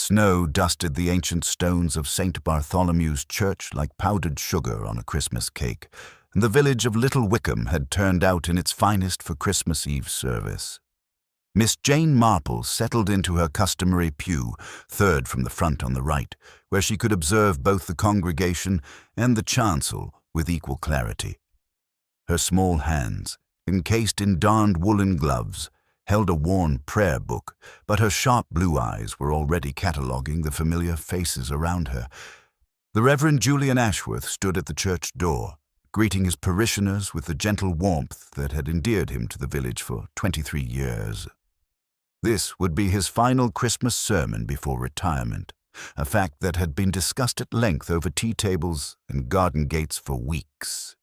Snow dusted the ancient stones of St. Bartholomew's Church like powdered sugar on a Christmas cake, and the village of Little Wickham had turned out in its finest for Christmas Eve service. Miss Jane Marple settled into her customary pew, third from the front on the right, where she could observe both the congregation and the chancel with equal clarity. Her small hands, encased in darned woolen gloves, held a worn prayer book, but her sharp blue eyes were already cataloguing the familiar faces around her. The Reverend Julian Ashworth stood at the church door, greeting his parishioners with the gentle warmth that had endeared him to the village for 23 years. This would be his final Christmas sermon before retirement, a fact that had been discussed at length over tea tables and garden gates for weeks.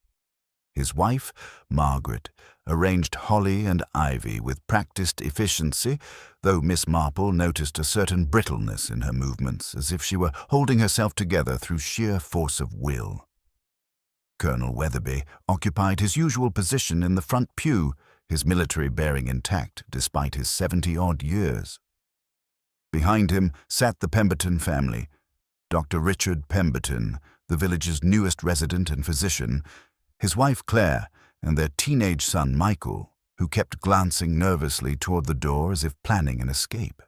His wife, Margaret, arranged holly and ivy with practiced efficiency, though Miss Marple noticed a certain brittleness in her movements, as if she were holding herself together through sheer force of will. Colonel Weatherby occupied his usual position in the front pew, his military bearing intact despite his 70-odd years. Behind him sat the Pemberton family, Dr. Richard Pemberton, the village's newest resident and physician, his wife Claire, and their teenage son Michael, who kept glancing nervously toward the door as if planning an escape.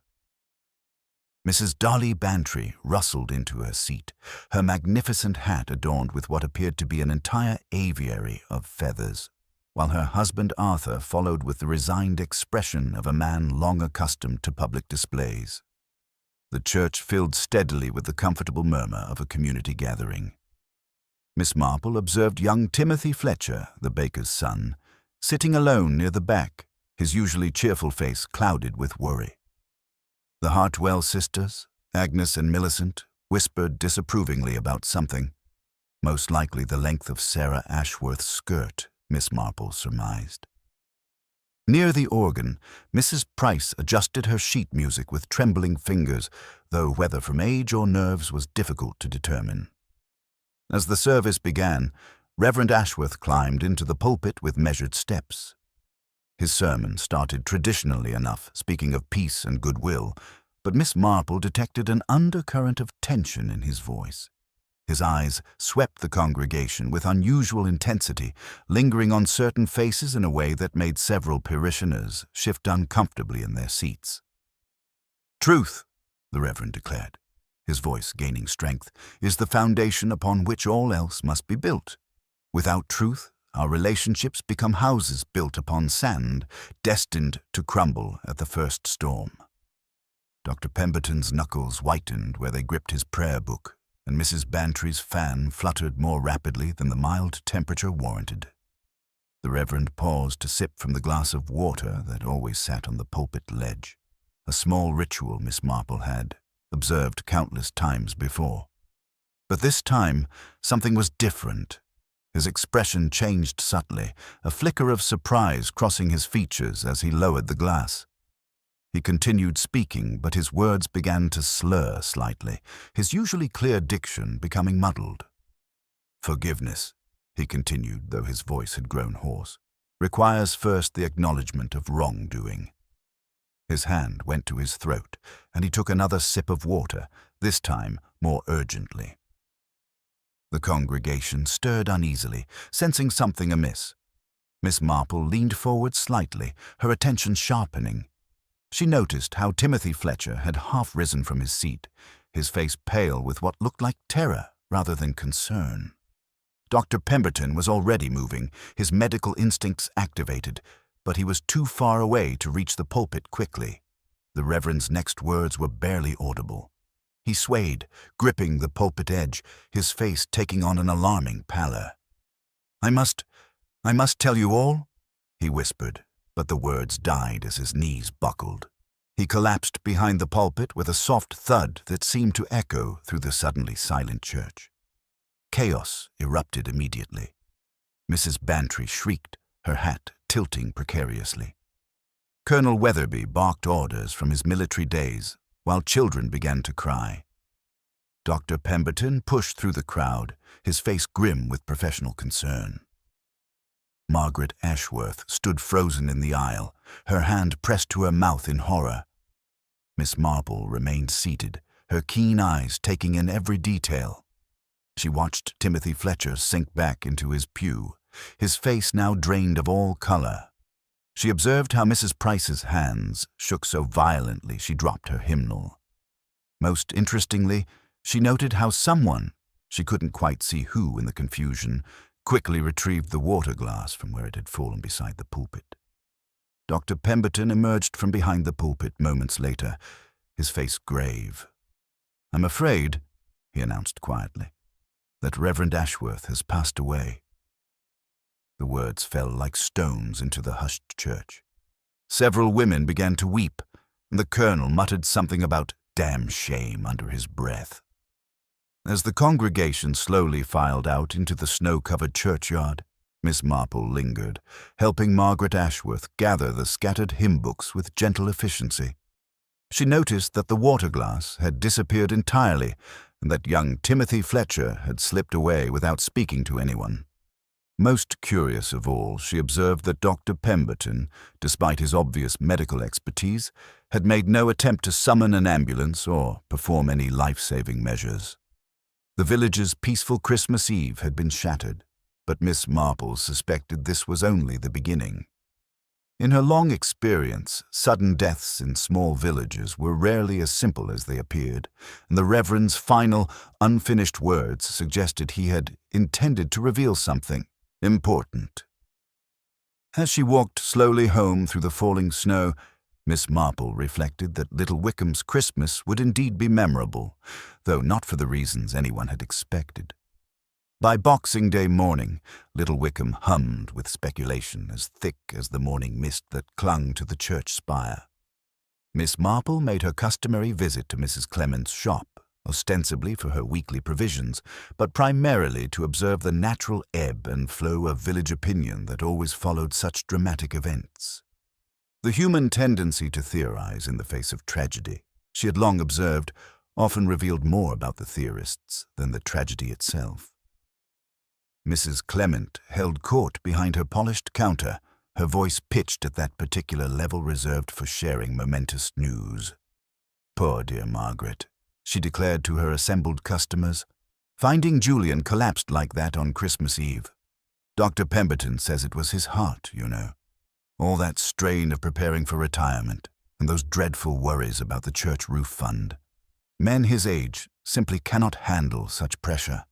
Mrs. Dolly Bantry rustled into her seat, her magnificent hat adorned with what appeared to be an entire aviary of feathers, while her husband Arthur followed with the resigned expression of a man long accustomed to public displays. The church filled steadily with the comfortable murmur of a community gathering. Miss Marple observed young Timothy Fletcher, the baker's son, sitting alone near the back, his usually cheerful face clouded with worry. The Hartwell sisters, Agnes and Millicent, whispered disapprovingly about something, most likely the length of Sarah Ashworth's skirt, Miss Marple surmised. Near the organ, Mrs. Price adjusted her sheet music with trembling fingers, though whether from age or nerves was difficult to determine. As the service began, Reverend Ashworth climbed into the pulpit with measured steps. His sermon started traditionally enough, speaking of peace and goodwill, but Miss Marple detected an undercurrent of tension in his voice. His eyes swept the congregation with unusual intensity, lingering on certain faces in a way that made several parishioners shift uncomfortably in their seats. "Truth," the Reverend declared, his voice gaining strength, "is the foundation upon which all else must be built. Without truth, our relationships become houses built upon sand, destined to crumble at the first storm." Dr. Pemberton's knuckles whitened where they gripped his prayer book, and Mrs. Bantry's fan fluttered more rapidly than the mild temperature warranted. The Reverend paused to sip from the glass of water that always sat on the pulpit ledge, a small ritual Miss Marple had observed countless times before. But this time, something was different. His expression changed subtly, a flicker of surprise crossing his features as he lowered the glass. He continued speaking, but his words began to slur slightly, his usually clear diction becoming muddled. "Forgiveness," he continued, though his voice had grown hoarse, "requires first the acknowledgement of wrongdoing." His hand went to his throat, and he took another sip of water, this time more urgently. The congregation stirred uneasily, sensing something amiss. Miss Marple leaned forward slightly, her attention sharpening. She noticed how Timothy Fletcher had half risen from his seat, his face pale with what looked like terror rather than concern. Dr. Pemberton was already moving, his medical instincts activated, but he was too far away to reach the pulpit quickly. The Reverend's next words were barely audible. He swayed, gripping the pulpit edge, his face taking on an alarming pallor. I must tell you all," he whispered, but the words died as his knees buckled. He collapsed behind the pulpit with a soft thud that seemed to echo through the suddenly silent church. Chaos erupted immediately. Mrs. Bantry shrieked, her hat tilting precariously. Colonel Weatherby barked orders from his military days, while children began to cry. Dr. Pemberton pushed through the crowd, his face grim with professional concern. Margaret Ashworth stood frozen in the aisle, her hand pressed to her mouth in horror. Miss Marple remained seated, her keen eyes taking in every detail. She watched Timothy Fletcher sink back into his pew, his face now drained of all color. She observed how Mrs. Price's hands shook so violently she dropped her hymnal. Most interestingly, she noted how someone, she couldn't quite see who in the confusion, quickly retrieved the water glass from where it had fallen beside the pulpit. Dr. Pemberton emerged from behind the pulpit moments later, his face grave. "I'm afraid," he announced quietly, "that Reverend Ashworth has passed away." The words fell like stones into the hushed church. Several women began to weep, and the colonel muttered something about "damn shame" under his breath. As the congregation slowly filed out into the snow-covered churchyard, Miss Marple lingered, helping Margaret Ashworth gather the scattered hymn books with gentle efficiency. She noticed that the water glass had disappeared entirely, and that young Timothy Fletcher had slipped away without speaking to anyone. Most curious of all, she observed that Dr. Pemberton, despite his obvious medical expertise, had made no attempt to summon an ambulance or perform any life-saving measures. The village's peaceful Christmas Eve had been shattered, but Miss Marple suspected this was only the beginning. In her long experience, sudden deaths in small villages were rarely as simple as they appeared, and the Reverend's final, unfinished words suggested he had intended to reveal something important. As she walked slowly home through the falling snow, Miss Marple reflected that Little Wickham's Christmas would indeed be memorable, though not for the reasons anyone had expected. By Boxing Day morning, Little Wickham hummed with speculation as thick as the morning mist that clung to the church spire. Miss Marple made her customary visit to Mrs. Clement's shop, ostensibly for her weekly provisions, but primarily to observe the natural ebb and flow of village opinion that always followed such dramatic events. The human tendency to theorize in the face of tragedy, she had long observed, often revealed more about the theorists than the tragedy itself. Mrs. Clement held court behind her polished counter, her voice pitched at that particular level reserved for sharing momentous news. "Poor dear Margaret," she declared to her assembled customers. "Finding Julian collapsed like that on Christmas Eve. Dr. Pemberton says it was his heart, you know. All that strain of preparing for retirement, and those dreadful worries about the church roof fund. Men his age simply cannot handle such pressure."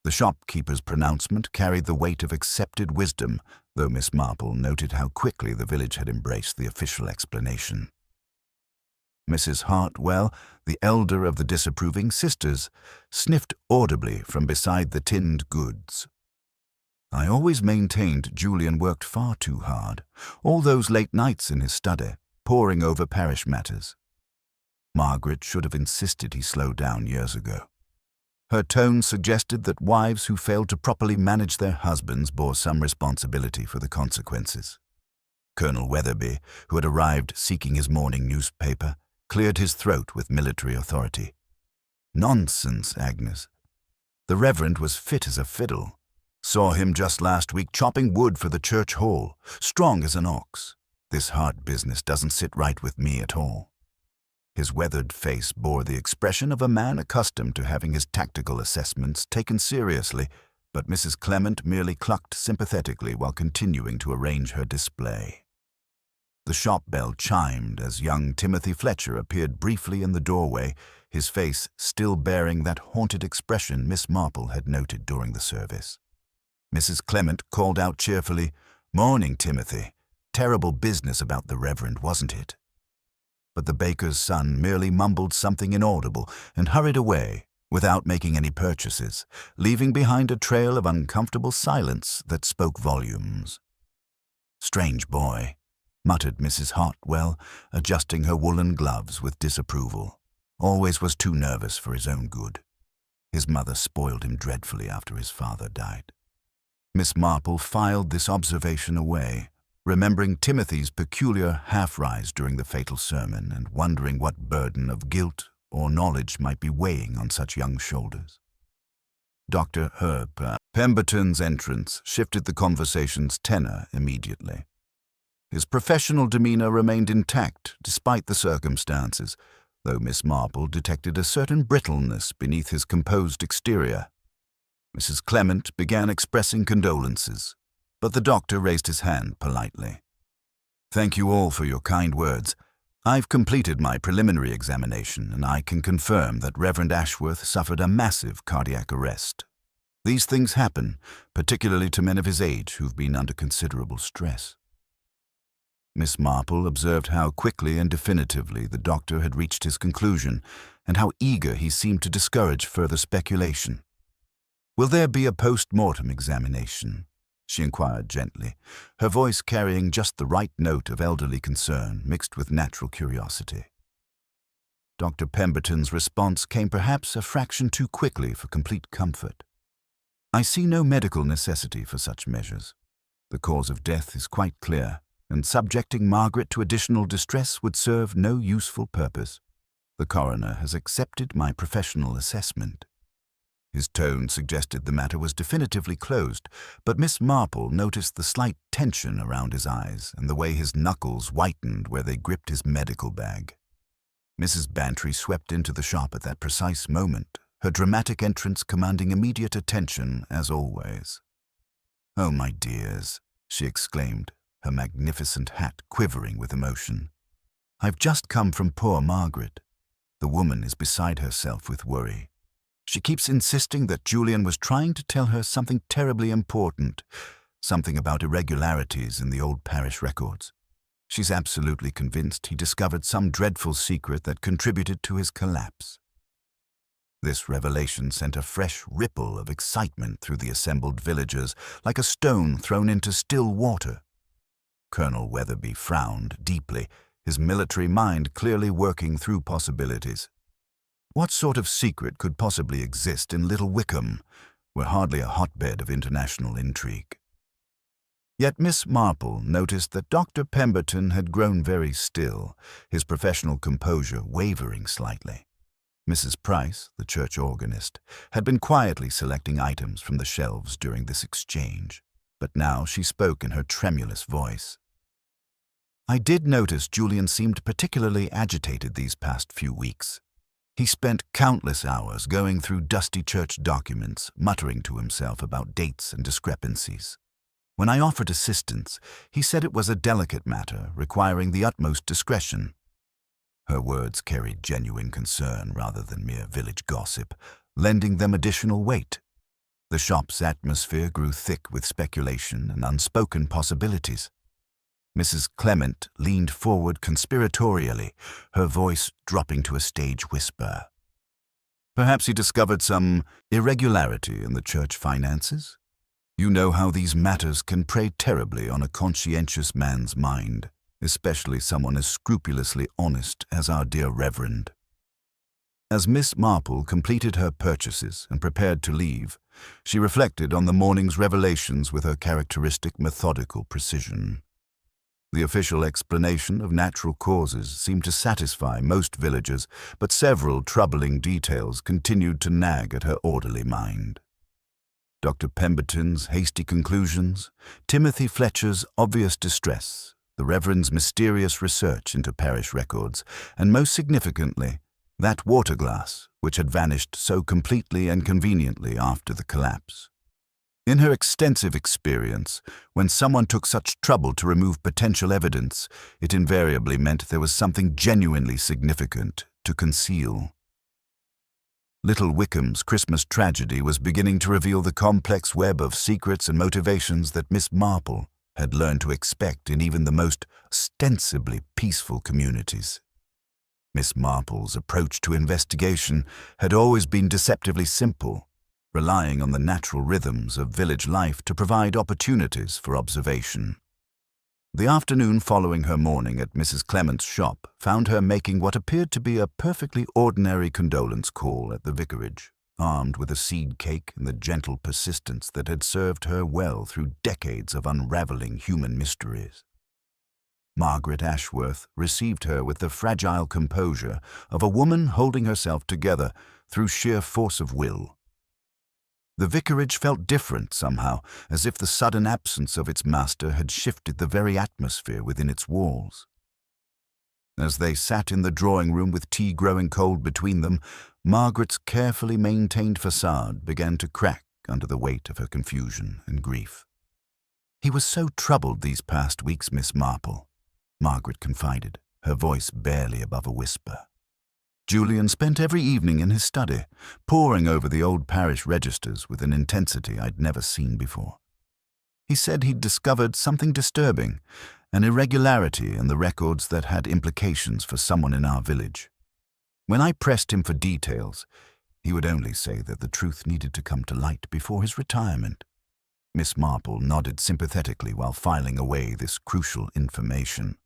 The shopkeeper's pronouncement carried the weight of accepted wisdom, though Miss Marple noted how quickly the village had embraced the official explanation. Mrs. Hartwell, the elder of the disapproving sisters, sniffed audibly from beside the tinned goods. "I always maintained Julian worked far too hard, all those late nights in his study, poring over parish matters. Margaret should have insisted he slow down years ago." Her tone suggested that wives who failed to properly manage their husbands bore some responsibility for the consequences. Colonel Weatherby, who had arrived seeking his morning newspaper, cleared his throat with military authority. "Nonsense, Agnes. The Reverend was fit as a fiddle. Saw him just last week chopping wood for the church hall, strong as an ox. This heart business doesn't sit right with me at all." His weathered face bore the expression of a man accustomed to having his tactical assessments taken seriously, but Mrs. Clement merely clucked sympathetically while continuing to arrange her display. The shop bell chimed as young Timothy Fletcher appeared briefly in the doorway, his face still bearing that haunted expression Miss Marple had noted during the service. Mrs. Clement called out cheerfully, "Morning, Timothy. Terrible business about the Reverend, wasn't it?" But the baker's son merely mumbled something inaudible and hurried away without making any purchases, leaving behind a trail of uncomfortable silence that spoke volumes. "Strange boy," muttered Mrs. Hartwell, adjusting her woolen gloves with disapproval. "Always was too nervous for his own good. His mother spoiled him dreadfully after his father died." Miss Marple filed this observation away, remembering Timothy's peculiar half-rise during the fatal sermon and wondering what burden of guilt or knowledge might be weighing on such young shoulders. Dr. Herb Pemberton's entrance shifted the conversation's tenor immediately. His professional demeanor remained intact despite the circumstances, though Miss Marple detected a certain brittleness beneath his composed exterior. Mrs. Clement began expressing condolences, but the doctor raised his hand politely. "Thank you all for your kind words. I've completed my preliminary examination, and I can confirm that Reverend Ashworth suffered a massive cardiac arrest. These things happen, particularly to men of his age who've been under considerable stress." Miss Marple observed how quickly and definitively the doctor had reached his conclusion, and how eager he seemed to discourage further speculation. "Will there be a post-mortem examination?" she inquired gently, her voice carrying just the right note of elderly concern mixed with natural curiosity. Dr. Pemberton's response came perhaps a fraction too quickly for complete comfort. "I see no medical necessity for such measures. The cause of death is quite clear, and subjecting Margaret to additional distress would serve no useful purpose. The coroner has accepted my professional assessment." His tone suggested the matter was definitively closed, but Miss Marple noticed the slight tension around his eyes and the way his knuckles whitened where they gripped his medical bag. Mrs. Bantry swept into the shop at that precise moment, her dramatic entrance commanding immediate attention as always. "Oh, my dears," she exclaimed, her magnificent hat quivering with emotion. "I've just come from poor Margaret. The woman is beside herself with worry. She keeps insisting that Julian was trying to tell her something terribly important, something about irregularities in the old parish records. She's absolutely convinced he discovered some dreadful secret that contributed to his collapse." This revelation sent a fresh ripple of excitement through the assembled villagers, like a stone thrown into still water. Colonel Weatherby frowned deeply, his military mind clearly working through possibilities. What sort of secret could possibly exist in Little Wickham? We're hardly a hotbed of international intrigue. Yet Miss Marple noticed that Dr. Pemberton had grown very still, his professional composure wavering slightly. Mrs. Price, the church organist, had been quietly selecting items from the shelves during this exchange, but now she spoke in her tremulous voice. "I did notice Julian seemed particularly agitated these past few weeks. He spent countless hours going through dusty church documents, muttering to himself about dates and discrepancies. When I offered assistance, he said it was a delicate matter requiring the utmost discretion." Her words carried genuine concern rather than mere village gossip, lending them additional weight. The shop's atmosphere grew thick with speculation and unspoken possibilities. Mrs. Clement leaned forward conspiratorially, her voice dropping to a stage whisper. "Perhaps he discovered some irregularity in the church finances? You know how these matters can prey terribly on a conscientious man's mind, especially someone as scrupulously honest as our dear Reverend." As Miss Marple completed her purchases and prepared to leave, she reflected on the morning's revelations with her characteristic methodical precision. The official explanation of natural causes seemed to satisfy most villagers, but several troubling details continued to nag at her orderly mind. Dr. Pemberton's hasty conclusions, Timothy Fletcher's obvious distress, the Reverend's mysterious research into parish records, and most significantly, that water glass which had vanished so completely and conveniently after the collapse. In her extensive experience, when someone took such trouble to remove potential evidence, it invariably meant there was something genuinely significant to conceal. Little Wickham's Christmas tragedy was beginning to reveal the complex web of secrets and motivations that Miss Marple had learned to expect in even the most ostensibly peaceful communities. Miss Marple's approach to investigation had always been deceptively simple, relying on the natural rhythms of village life to provide opportunities for observation. The afternoon following her morning at Mrs. Clement's shop found her making what appeared to be a perfectly ordinary condolence call at the vicarage, armed with a seed cake and the gentle persistence that had served her well through decades of unraveling human mysteries. Margaret Ashworth received her with the fragile composure of a woman holding herself together through sheer force of will. The vicarage felt different somehow, as if the sudden absence of its master had shifted the very atmosphere within its walls. As they sat in the drawing room with tea growing cold between them, Margaret's carefully maintained facade began to crack under the weight of her confusion and grief. "He was so troubled these past weeks, Miss Marple," Margaret confided, her voice barely above a whisper. "Julian spent every evening in his study, poring over the old parish registers with an intensity I'd never seen before. He said he'd discovered something disturbing, an irregularity in the records that had implications for someone in our village. When I pressed him for details, he would only say that the truth needed to come to light before his retirement." Miss Marple nodded sympathetically while filing away this crucial information.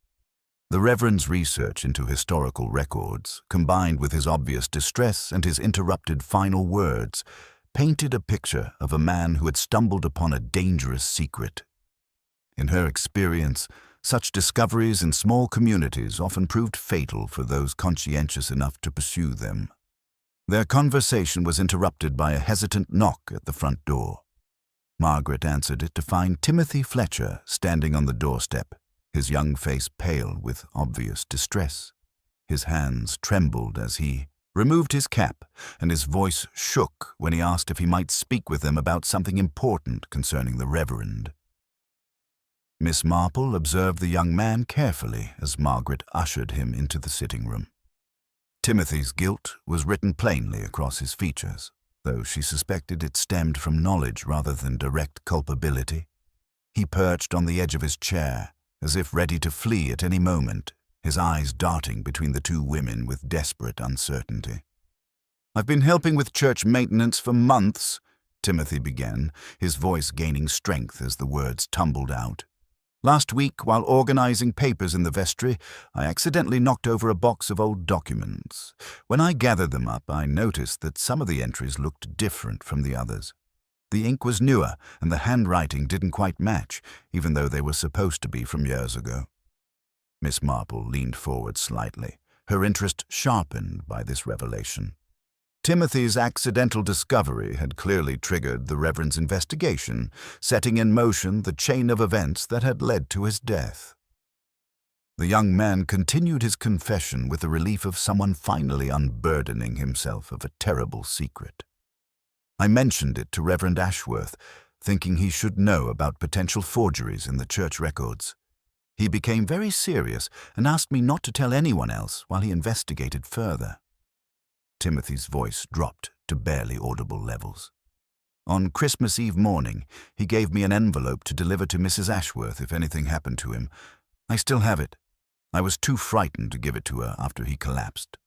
The Reverend's research into historical records, combined with his obvious distress and his interrupted final words, painted a picture of a man who had stumbled upon a dangerous secret. In her experience, such discoveries in small communities often proved fatal for those conscientious enough to pursue them. Their conversation was interrupted by a hesitant knock at the front door. Margaret answered it to find Timothy Fletcher standing on the doorstep, his young face pale with obvious distress. His hands trembled as he removed his cap, and his voice shook when he asked if he might speak with them about something important concerning the Reverend. Miss Marple observed the young man carefully as Margaret ushered him into the sitting room. Timothy's guilt was written plainly across his features, though she suspected it stemmed from knowledge rather than direct culpability. He perched on the edge of his chair, as if ready to flee at any moment, his eyes darting between the two women with desperate uncertainty. "I've been helping with church maintenance for months," Timothy began, his voice gaining strength as the words tumbled out. "Last week, while organizing papers in the vestry, I accidentally knocked over a box of old documents. When I gathered them up, I noticed that some of the entries looked different from the others. The ink was newer, and the handwriting didn't quite match, even though they were supposed to be from years ago." Miss Marple leaned forward slightly, her interest sharpened by this revelation. Timothy's accidental discovery had clearly triggered the Reverend's investigation, setting in motion the chain of events that had led to his death. The young man continued his confession with the relief of someone finally unburdening himself of a terrible secret. "I mentioned it to Reverend Ashworth, thinking he should know about potential forgeries in the church records. He became very serious and asked me not to tell anyone else while he investigated further." Timothy's voice dropped to barely audible levels. "On Christmas Eve morning, he gave me an envelope to deliver to Mrs. Ashworth if anything happened to him. I still have it. I was too frightened to give it to her after he collapsed."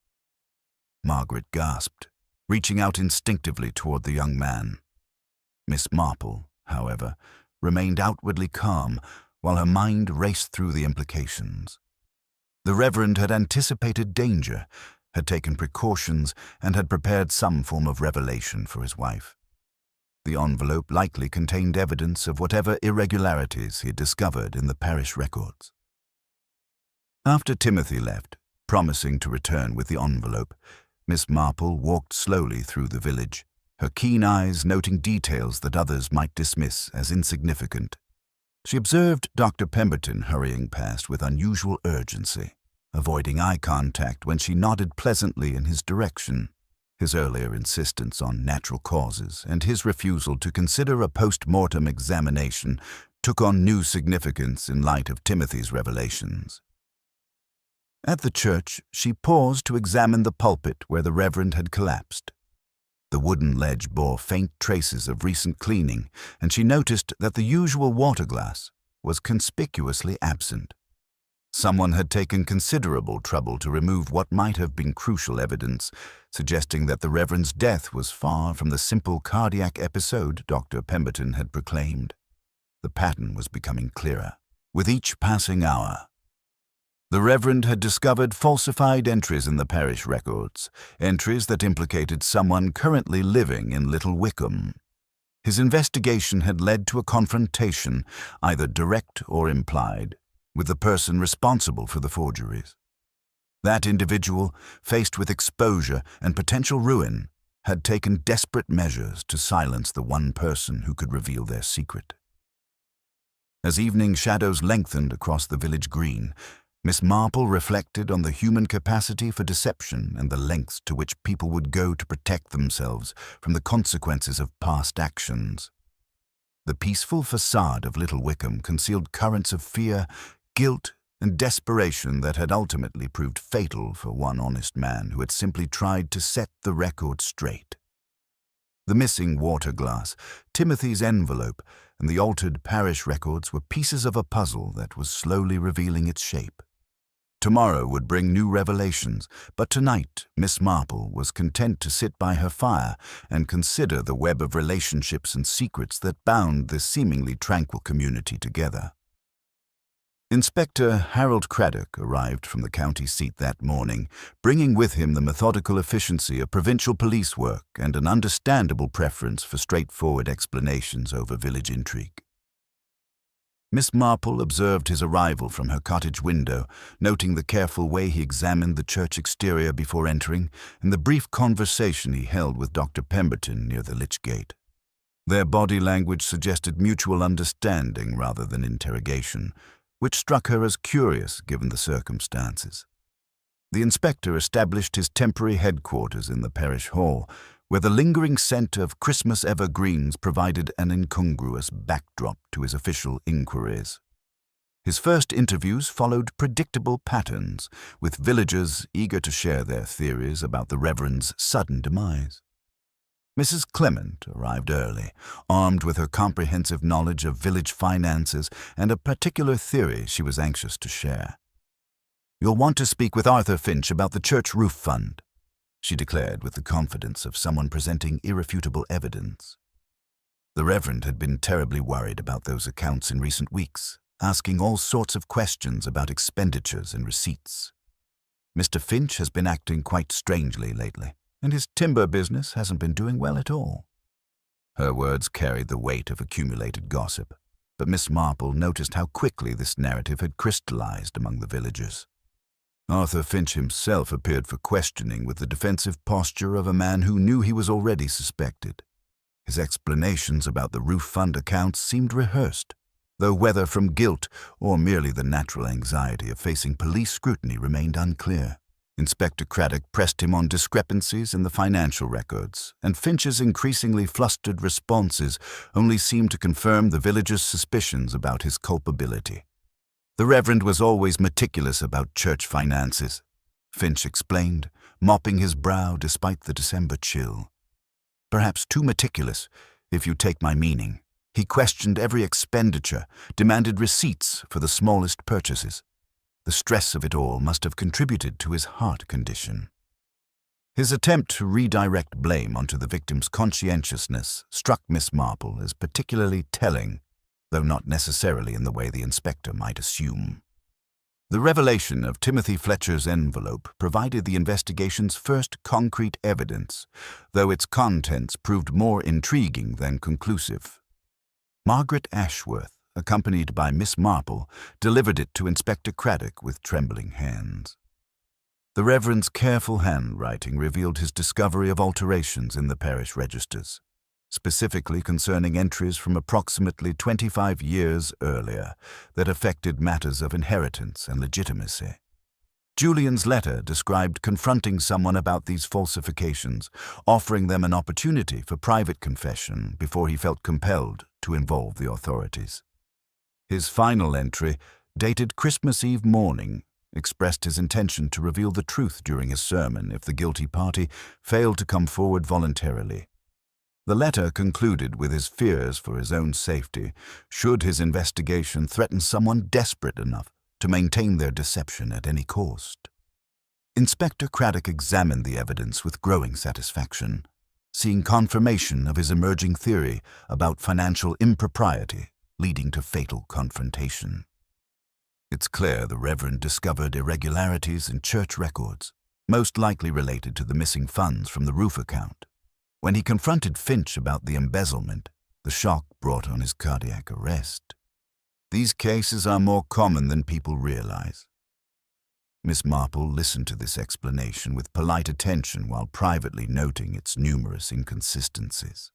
Margaret gasped, reaching out instinctively toward the young man. Miss Marple, however, remained outwardly calm while her mind raced through the implications. The Reverend had anticipated danger, had taken precautions, and had prepared some form of revelation for his wife. The envelope likely contained evidence of whatever irregularities he had discovered in the parish records. After Timothy left, promising to return with the envelope, Miss Marple walked slowly through the village, her keen eyes noting details that others might dismiss as insignificant. She observed Dr. Pemberton hurrying past with unusual urgency, avoiding eye contact when she nodded pleasantly in his direction. His earlier insistence on natural causes and his refusal to consider a post-mortem examination took on new significance in light of Timothy's revelations. At the church, she paused to examine the pulpit where the Reverend had collapsed. The wooden ledge bore faint traces of recent cleaning, and she noticed that the usual water glass was conspicuously absent. Someone had taken considerable trouble to remove what might have been crucial evidence, suggesting that the Reverend's death was far from the simple cardiac episode Dr. Pemberton had proclaimed. The pattern was becoming clearer with each passing hour. The Reverend had discovered falsified entries in the parish records, entries that implicated someone currently living in Little Wickham. His investigation had led to a confrontation, either direct or implied, with the person responsible for the forgeries. That individual, faced with exposure and potential ruin, had taken desperate measures to silence the one person who could reveal their secret. As evening shadows lengthened across the village green, Miss Marple reflected on the human capacity for deception and the lengths to which people would go to protect themselves from the consequences of past actions. The peaceful facade of Little Wickham concealed currents of fear, guilt, and desperation that had ultimately proved fatal for one honest man who had simply tried to set the record straight. The missing water glass, Timothy's envelope, and the altered parish records were pieces of a puzzle that was slowly revealing its shape. Tomorrow would bring new revelations, but tonight Miss Marple was content to sit by her fire and consider the web of relationships and secrets that bound this seemingly tranquil community together. Inspector Harold Craddock arrived from the county seat that morning, bringing with him the methodical efficiency of provincial police work and an understandable preference for straightforward explanations over village intrigue. Miss Marple observed his arrival from her cottage window, noting the careful way he examined the church exterior before entering and the brief conversation he held with Dr. Pemberton near the lych gate. Their body language suggested mutual understanding rather than interrogation, which struck her as curious given the circumstances. The inspector established his temporary headquarters in the parish hall, where the lingering scent of Christmas evergreens provided an incongruous backdrop to his official inquiries. His first interviews followed predictable patterns, with villagers eager to share their theories about the Reverend's sudden demise. Mrs. Clement arrived early, armed with her comprehensive knowledge of village finances and a particular theory she was anxious to share. "You'll want to speak with Arthur Finch about the church roof fund," she declared with the confidence of someone presenting irrefutable evidence. The Reverend had been terribly worried about those accounts in recent weeks, asking all sorts of questions about expenditures and receipts. "Mr. Finch has been acting quite strangely lately, and his timber business hasn't been doing well at all." Her words carried the weight of accumulated gossip, but Miss Marple noticed how quickly this narrative had crystallized among the villagers. Arthur Finch himself appeared for questioning with the defensive posture of a man who knew he was already suspected. His explanations about the roof fund accounts seemed rehearsed, though whether from guilt or merely the natural anxiety of facing police scrutiny remained unclear. Inspector Craddock pressed him on discrepancies in the financial records, and Finch's increasingly flustered responses only seemed to confirm the villagers' suspicions about his culpability. "The Reverend was always meticulous about church finances," Finch explained, mopping his brow despite the December chill. "Perhaps too meticulous, if you take my meaning. He questioned every expenditure, demanded receipts for the smallest purchases. The stress of it all must have contributed to his heart condition." His attempt to redirect blame onto the victim's conscientiousness struck Miss Marple as particularly telling, though not necessarily in the way the inspector might assume. The revelation of Timothy Fletcher's envelope provided the investigation's first concrete evidence, though its contents proved more intriguing than conclusive. Margaret Ashworth, accompanied by Miss Marple, delivered it to Inspector Craddock with trembling hands. The Reverend's careful handwriting revealed his discovery of alterations in the parish registers, specifically concerning entries from approximately 25 years earlier that affected matters of inheritance and legitimacy. Julian's letter described confronting someone about these falsifications, offering them an opportunity for private confession before he felt compelled to involve the authorities. His final entry, dated Christmas Eve morning, expressed his intention to reveal the truth during his sermon if the guilty party failed to come forward voluntarily. The letter concluded with his fears for his own safety, should his investigation threaten someone desperate enough to maintain their deception at any cost. Inspector Craddock examined the evidence with growing satisfaction, seeing confirmation of his emerging theory about financial impropriety leading to fatal confrontation. It's clear the Reverend discovered irregularities in church records, most likely related to the missing funds from the roof account. When he confronted Finch about the embezzlement, the shock brought on his cardiac arrest. These cases are more common than people realize. Miss Marple listened to this explanation with polite attention while privately noting its numerous inconsistencies.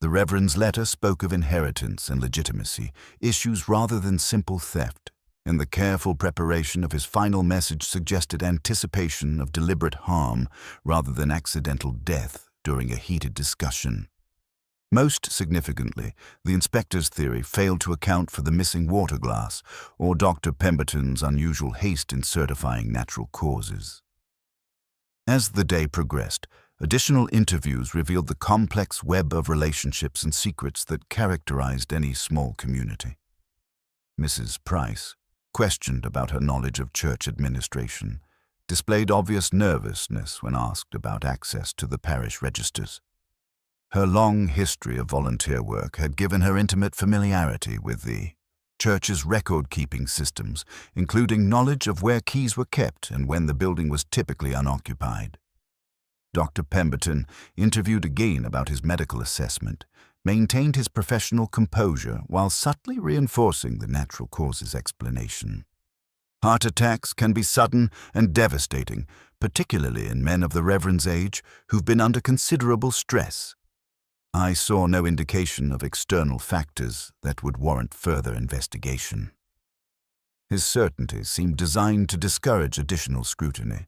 The Reverend's letter spoke of inheritance and legitimacy, issues rather than simple theft, and the careful preparation of his final message suggested anticipation of deliberate harm rather than accidental death during a heated discussion. Most significantly, the inspector's theory failed to account for the missing water glass or Dr. Pemberton's unusual haste in certifying natural causes. As the day progressed, additional interviews revealed the complex web of relationships and secrets that characterized any small community. Mrs. Price, questioned about her knowledge of church administration, displayed obvious nervousness when asked about access to the parish registers. Her long history of volunteer work had given her intimate familiarity with the church's record-keeping systems, including knowledge of where keys were kept and when the building was typically unoccupied. Dr. Pemberton, interviewed again about his medical assessment, maintained his professional composure while subtly reinforcing the natural causes explanation. Heart attacks can be sudden and devastating, particularly in men of the Reverend's age who've been under considerable stress. I saw no indication of external factors that would warrant further investigation. His certainty seemed designed to discourage additional scrutiny,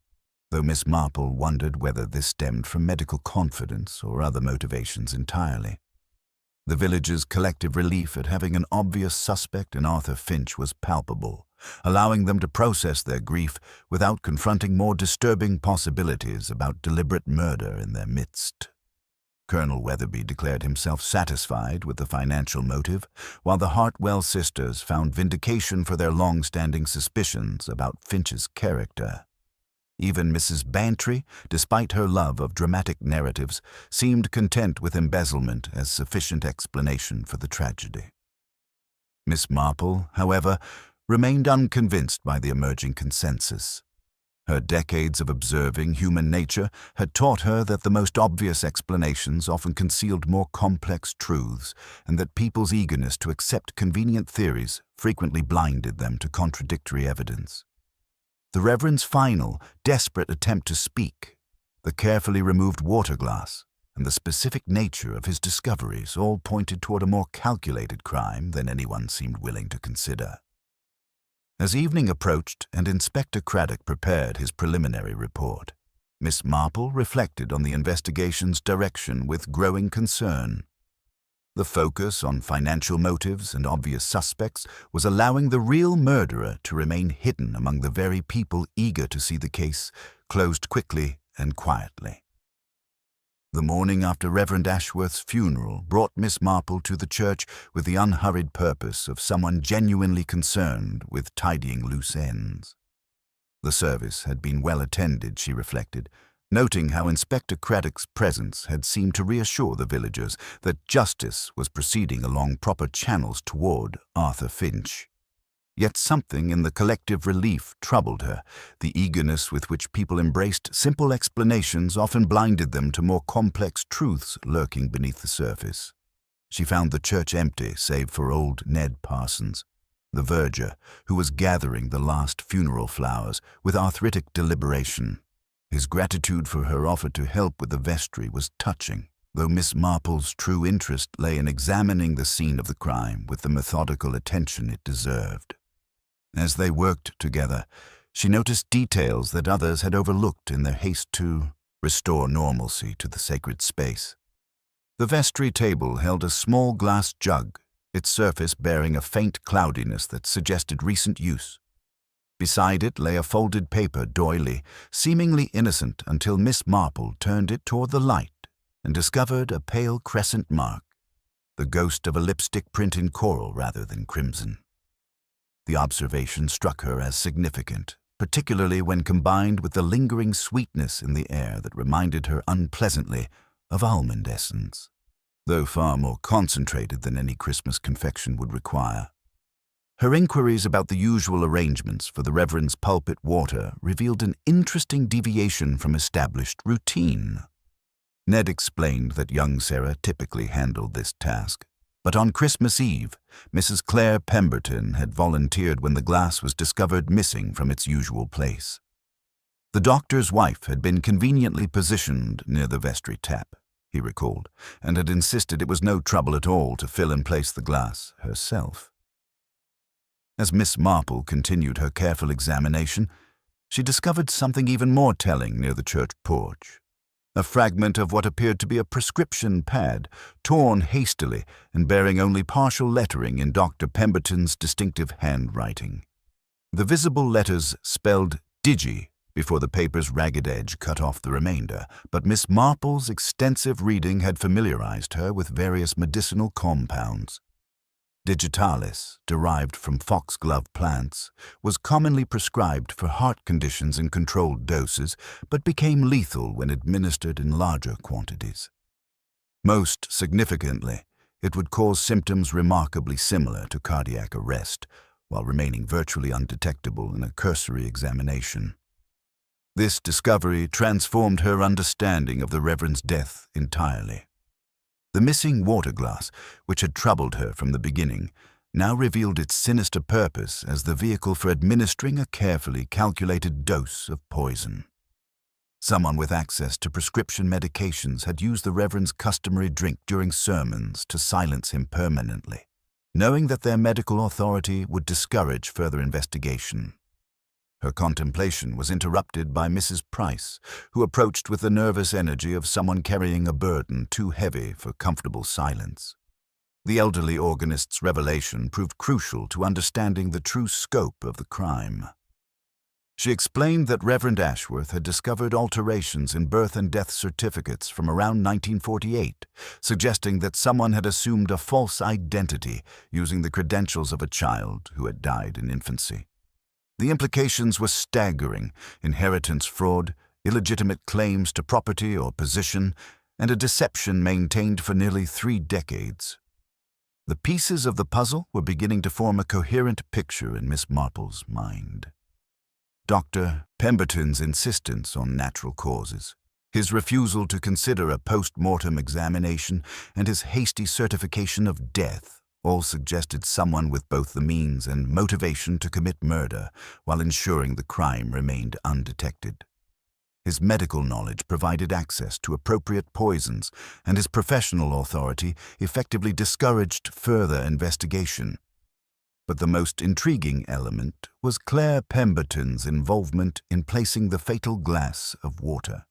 though Miss Marple wondered whether this stemmed from medical confidence or other motivations entirely. The villagers' collective relief at having an obvious suspect in Arthur Finch was palpable, allowing them to process their grief without confronting more disturbing possibilities about deliberate murder in their midst. Colonel Weatherby declared himself satisfied with the financial motive, while the Hartwell sisters found vindication for their long-standing suspicions about Finch's character. Even Mrs. Bantry, despite her love of dramatic narratives, seemed content with embezzlement as sufficient explanation for the tragedy. Miss Marple, however, remained unconvinced by the emerging consensus. Her decades of observing human nature had taught her that the most obvious explanations often concealed more complex truths, and that people's eagerness to accept convenient theories frequently blinded them to contradictory evidence. The Reverend's final, desperate attempt to speak, the carefully removed water glass, and the specific nature of his discoveries all pointed toward a more calculated crime than anyone seemed willing to consider. As evening approached and Inspector Craddock prepared his preliminary report, Miss Marple reflected on the investigation's direction with growing concern. The focus on financial motives and obvious suspects was allowing the real murderer to remain hidden among the very people eager to see the case closed quickly and quietly. The morning after Reverend Ashworth's funeral brought Miss Marple to the church with the unhurried purpose of someone genuinely concerned with tidying loose ends. The service had been well attended, she reflected, noting how Inspector Craddock's presence had seemed to reassure the villagers that justice was proceeding along proper channels toward Arthur Finch. Yet something in the collective relief troubled her. The eagerness with which people embraced simple explanations often blinded them to more complex truths lurking beneath the surface. She found the church empty save for old Ned Parsons, the verger, who was gathering the last funeral flowers with arthritic deliberation. His gratitude for her offer to help with the vestry was touching, though Miss Marple's true interest lay in examining the scene of the crime with the methodical attention it deserved. As they worked together, she noticed details that others had overlooked in their haste to restore normalcy to the sacred space. The vestry table held a small glass jug, its surface bearing a faint cloudiness that suggested recent use. Beside it lay a folded paper doily, seemingly innocent until Miss Marple turned it toward the light and discovered a pale crescent mark, the ghost of a lipstick print in coral rather than crimson. The observation struck her as significant, particularly when combined with the lingering sweetness in the air that reminded her unpleasantly of almond essence, though far more concentrated than any Christmas confection would require. Her inquiries about the usual arrangements for the Reverend's pulpit water revealed an interesting deviation from established routine. Ned explained that young Sarah typically handled this task, but on Christmas Eve, Mrs. Claire Pemberton had volunteered when the glass was discovered missing from its usual place. The doctor's wife had been conveniently positioned near the vestry tap, he recalled, and had insisted it was no trouble at all to fill and place the glass herself. As Miss Marple continued her careful examination, she discovered something even more telling near the church porch. A fragment of what appeared to be a prescription pad, torn hastily and bearing only partial lettering in Dr. Pemberton's distinctive handwriting. The visible letters spelled "Digi" before the paper's ragged edge cut off the remainder, but Miss Marple's extensive reading had familiarized her with various medicinal compounds. Digitalis, derived from foxglove plants, was commonly prescribed for heart conditions in controlled doses, but became lethal when administered in larger quantities. Most significantly, it would cause symptoms remarkably similar to cardiac arrest, while remaining virtually undetectable in a cursory examination. This discovery transformed her understanding of the Reverend's death entirely. The missing water glass, which had troubled her from the beginning, now revealed its sinister purpose as the vehicle for administering a carefully calculated dose of poison. Someone with access to prescription medications had used the Reverend's customary drink during sermons to silence him permanently, knowing that their medical authority would discourage further investigation. Her contemplation was interrupted by Mrs. Price, who approached with the nervous energy of someone carrying a burden too heavy for comfortable silence. The elderly organist's revelation proved crucial to understanding the true scope of the crime. She explained that Reverend Ashworth had discovered alterations in birth and death certificates from around 1948, suggesting that someone had assumed a false identity using the credentials of a child who had died in infancy. The implications were staggering: inheritance fraud, illegitimate claims to property or position, and a deception maintained for nearly 3 decades. The pieces of the puzzle were beginning to form a coherent picture in Miss Marple's mind. Dr. Pemberton's insistence on natural causes, his refusal to consider a post-mortem examination, and his hasty certification of death all suggested someone with both the means and motivation to commit murder while ensuring the crime remained undetected. His medical knowledge provided access to appropriate poisons, and his professional authority effectively discouraged further investigation. But the most intriguing element was Claire Pemberton's involvement in placing the fatal glass of water.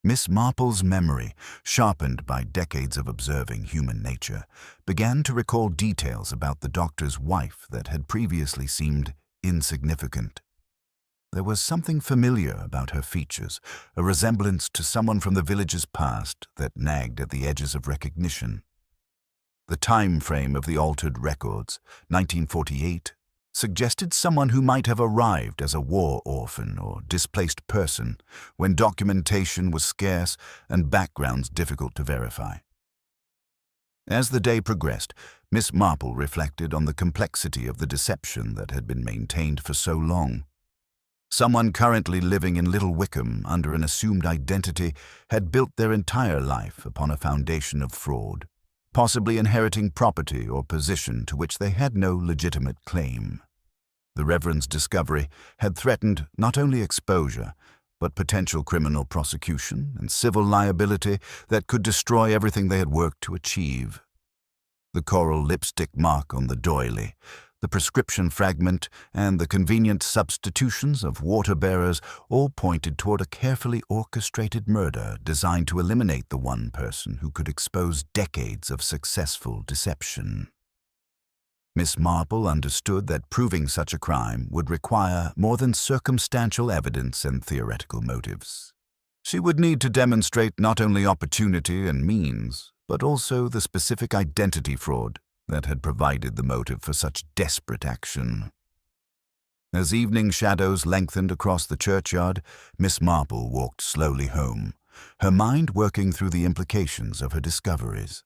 Miss Marple's memory, sharpened by decades of observing human nature, began to recall details about the doctor's wife that had previously seemed insignificant. There was something familiar about her features, a resemblance to someone from the village's past that nagged at the edges of recognition. The time frame of the altered records, 1948, suggested someone who might have arrived as a war orphan or displaced person when documentation was scarce and backgrounds difficult to verify. As the day progressed, Miss Marple reflected on the complexity of the deception that had been maintained for so long. Someone currently living in Little Wickham under an assumed identity had built their entire life upon a foundation of fraud, possibly inheriting property or position to which they had no legitimate claim. The Reverend's discovery had threatened not only exposure, but potential criminal prosecution and civil liability that could destroy everything they had worked to achieve. The coral lipstick mark on the doily, the prescription fragment, and the convenient substitutions of water-bearers all pointed toward a carefully orchestrated murder designed to eliminate the one person who could expose decades of successful deception. Miss Marple understood that proving such a crime would require more than circumstantial evidence and theoretical motives. She would need to demonstrate not only opportunity and means, but also the specific identity fraud that had provided the motive for such desperate action. As evening shadows lengthened across the churchyard, Miss Marple walked slowly home, her mind working through the implications of her discoveries.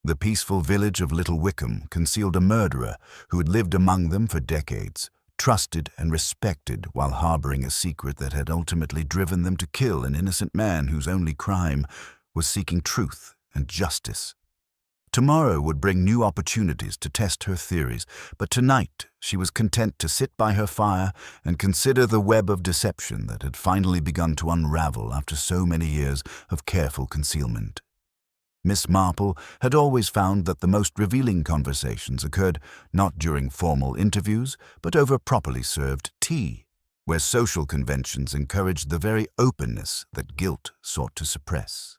The peaceful village of Little Wickham concealed a murderer who had lived among them for decades, trusted and respected while harboring a secret that had ultimately driven them to kill an innocent man whose only crime was seeking truth and justice. Tomorrow would bring new opportunities to test her theories, but tonight she was content to sit by her fire and consider the web of deception that had finally begun to unravel after so many years of careful concealment. Miss Marple had always found that the most revealing conversations occurred not during formal interviews, but over properly served tea, where social conventions encouraged the very openness that guilt sought to suppress.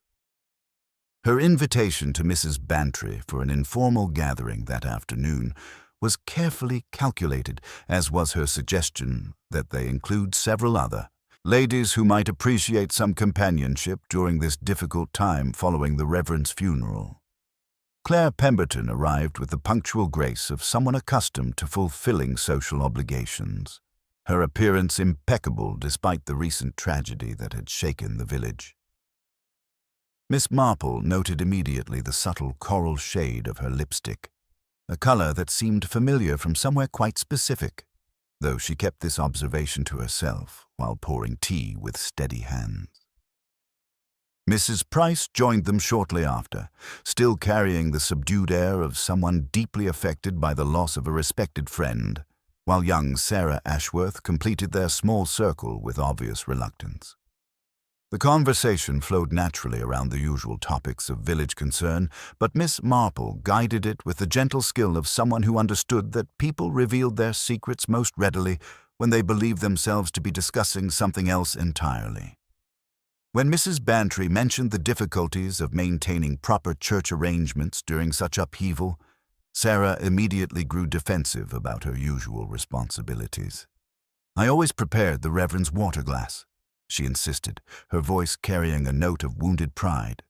Her invitation to Mrs. Bantry for an informal gathering that afternoon was carefully calculated, as was her suggestion that they include several other ladies who might appreciate some companionship during this difficult time following the Reverend's funeral. Claire Pemberton arrived with the punctual grace of someone accustomed to fulfilling social obligations, her appearance impeccable despite the recent tragedy that had shaken the village. Miss Marple noted immediately the subtle coral shade of her lipstick, a color that seemed familiar from somewhere quite specific, though she kept this observation to herself while pouring tea with steady hands. Mrs. Price joined them shortly after, still carrying the subdued air of someone deeply affected by the loss of a respected friend, while young Sarah Ashworth completed their small circle with obvious reluctance. The conversation flowed naturally around the usual topics of village concern, but Miss Marple guided it with the gentle skill of someone who understood that people revealed their secrets most readily when they believed themselves to be discussing something else entirely. When Mrs. Bantry mentioned the difficulties of maintaining proper church arrangements during such upheaval, Sarah immediately grew defensive about her usual responsibilities. "I always prepared the Reverend's water glass," she insisted, her voice carrying a note of wounded pride.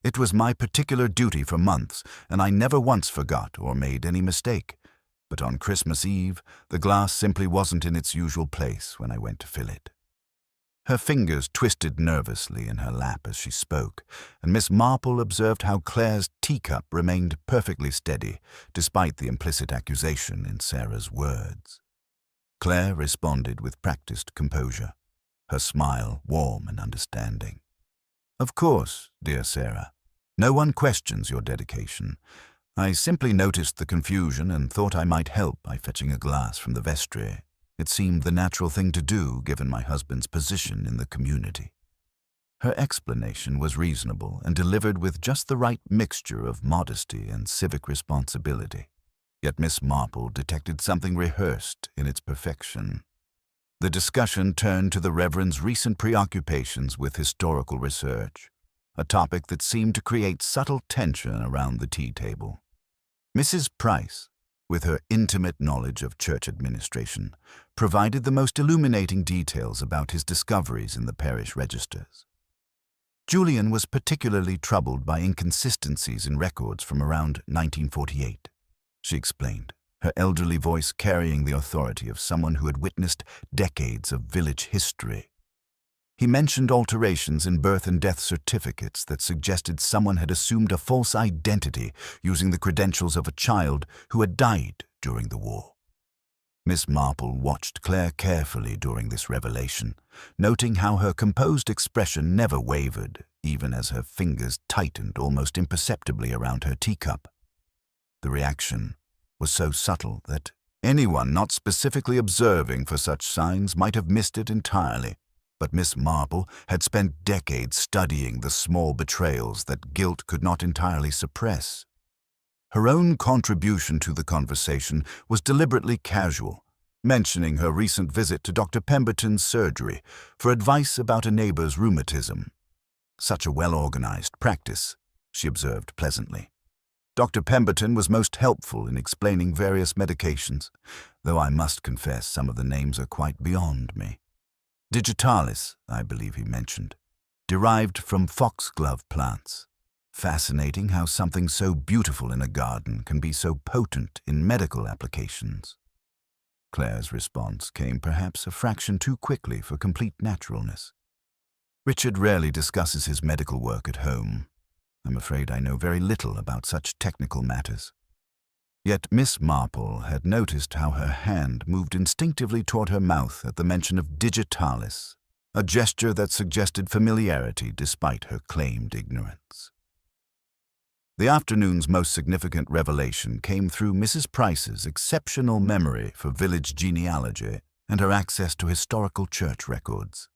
"It was my particular duty for months, and I never once forgot or made any mistake. But on Christmas Eve, the glass simply wasn't in its usual place when I went to fill it." Her fingers twisted nervously in her lap as she spoke, and Miss Marple observed how Claire's teacup remained perfectly steady, despite the implicit accusation in Sarah's words. Claire responded with practiced composure, her smile warm and understanding. "Of course, dear Sarah. No one questions your dedication. I simply noticed the confusion and thought I might help by fetching a glass from the vestry. It seemed the natural thing to do, given my husband's position in the community." Her explanation was reasonable and delivered with just the right mixture of modesty and civic responsibility. Yet Miss Marple detected something rehearsed in its perfection. The discussion turned to the Reverend's recent preoccupations with historical research, a topic that seemed to create subtle tension around the tea table. Mrs. Price, with her intimate knowledge of church administration, provided the most illuminating details about his discoveries in the parish registers. Julian was particularly troubled by inconsistencies in records from around 1948, she explained, her elderly voice carrying the authority of someone who had witnessed decades of village history. He mentioned alterations in birth and death certificates that suggested someone had assumed a false identity using the credentials of a child who had died during the war. Miss Marple watched Claire carefully during this revelation, noting how her composed expression never wavered, even as her fingers tightened almost imperceptibly around her teacup. The reaction was so subtle that anyone not specifically observing for such signs might have missed it entirely. But Miss Marple had spent decades studying the small betrayals that guilt could not entirely suppress. Her own contribution to the conversation was deliberately casual, mentioning her recent visit to Dr. Pemberton's surgery for advice about a neighbor's rheumatism. "Such a well-organized practice," she observed pleasantly. "Dr. Pemberton was most helpful in explaining various medications, though I must confess some of the names are quite beyond me. Digitalis, I believe he mentioned, derived from foxglove plants. Fascinating how something so beautiful in a garden can be so potent in medical applications." Claire's response came perhaps a fraction too quickly for complete naturalness. "Richard rarely discusses his medical work at home. I'm afraid I know very little about such technical matters." Yet Miss Marple had noticed how her hand moved instinctively toward her mouth at the mention of digitalis, a gesture that suggested familiarity despite her claimed ignorance. The afternoon's most significant revelation came through Mrs. Price's exceptional memory for village genealogy and her access to historical church records.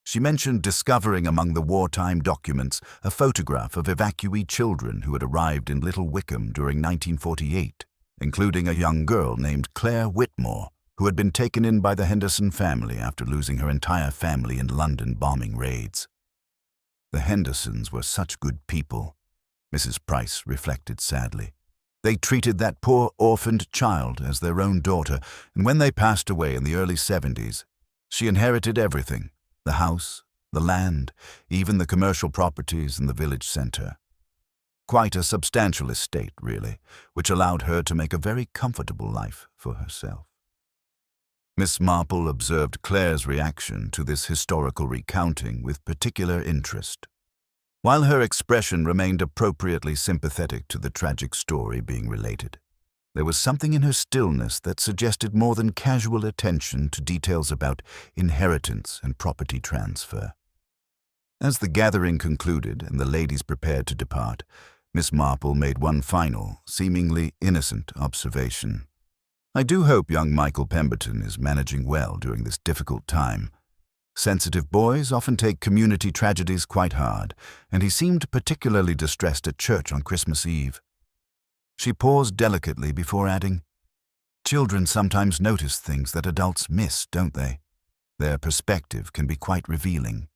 She mentioned discovering among the wartime documents a photograph of evacuee children who had arrived in Little Wickham during 1948, including a young girl named Claire Whitmore, who had been taken in by the Henderson family after losing her entire family in London bombing raids. The Hendersons were such good people, Mrs. Price reflected sadly. They treated that poor orphaned child as their own daughter, and when they passed away in the early 70s, she inherited everything: the house, the land, even the commercial properties in the village centre. Quite a substantial estate, really, which allowed her to make a very comfortable life for herself. Miss Marple observed Claire's reaction to this historical recounting with particular interest. While her expression remained appropriately sympathetic to the tragic story being related, there was something in her stillness that suggested more than casual attention to details about inheritance and property transfer. As the gathering concluded and the ladies prepared to depart, Miss Marple made one final, seemingly innocent observation. "I do hope young Michael Pemberton is managing well during this difficult time. Sensitive boys often take community tragedies quite hard, and he seemed particularly distressed at church on Christmas Eve." She paused delicately before adding, "Children sometimes notice things that adults miss, don't they? Their perspective can be quite revealing."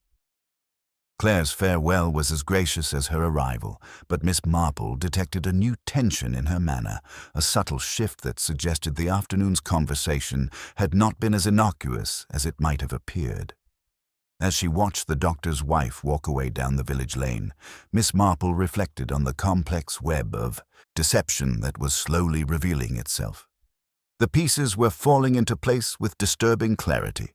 Claire's farewell was as gracious as her arrival, but Miss Marple detected a new tension in her manner, a subtle shift that suggested the afternoon's conversation had not been as innocuous as it might have appeared. As she watched the doctor's wife walk away down the village lane, Miss Marple reflected on the complex web of deception that was slowly revealing itself. The pieces were falling into place with disturbing clarity.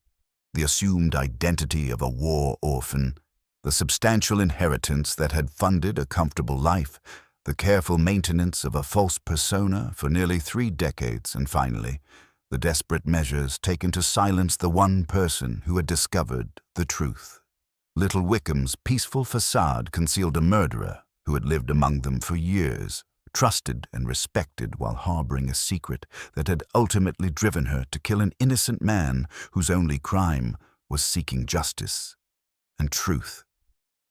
The assumed identity of a war orphan, the substantial inheritance that had funded a comfortable life, the careful maintenance of a false persona for nearly 3 decades, and finally, the desperate measures taken to silence the one person who had discovered the truth. Little Wickham's peaceful facade concealed a murderer who had lived among them for years, trusted and respected while harboring a secret that had ultimately driven her to kill an innocent man whose only crime was seeking justice and truth.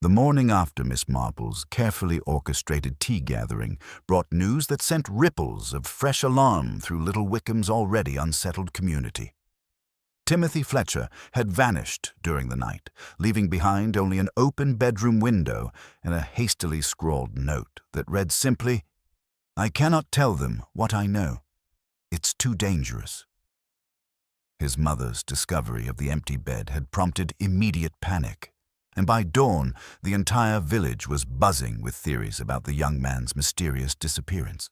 The morning after Miss Marple's carefully orchestrated tea gathering brought news that sent ripples of fresh alarm through Little Wickham's already unsettled community. Timothy Fletcher had vanished during the night, leaving behind only an open bedroom window and a hastily scrawled note that read simply, "I cannot tell them what I know. It's too dangerous." His mother's discovery of the empty bed had prompted immediate panic, and by dawn, the entire village was buzzing with theories about the young man's mysterious disappearance.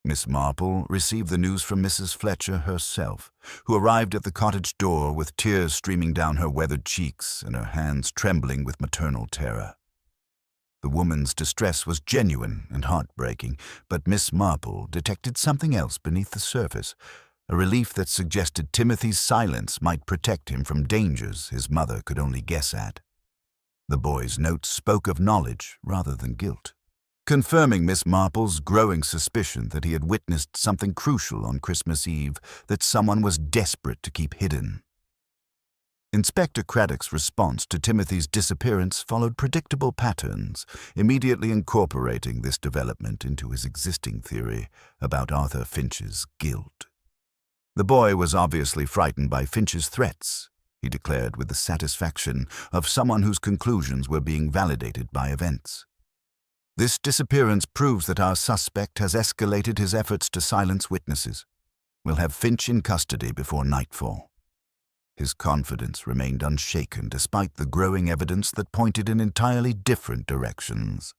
Miss Marple received the news from Mrs. Fletcher herself, who arrived at the cottage door with tears streaming down her weathered cheeks and her hands trembling with maternal terror. The woman's distress was genuine and heartbreaking, but Miss Marple detected something else beneath the surface, a relief that suggested Timothy's silence might protect him from dangers his mother could only guess at. The boy's note spoke of knowledge rather than guilt, confirming Miss Marple's growing suspicion that he had witnessed something crucial on Christmas Eve that someone was desperate to keep hidden. Inspector Craddock's response to Timothy's disappearance followed predictable patterns, immediately incorporating this development into his existing theory about Arthur Finch's guilt. The boy was obviously frightened by Finch's threats, he declared with the satisfaction of someone whose conclusions were being validated by events. "This disappearance proves that our suspect has escalated his efforts to silence witnesses. We'll have Finch in custody before nightfall." His confidence remained unshaken despite the growing evidence that pointed in entirely different directions.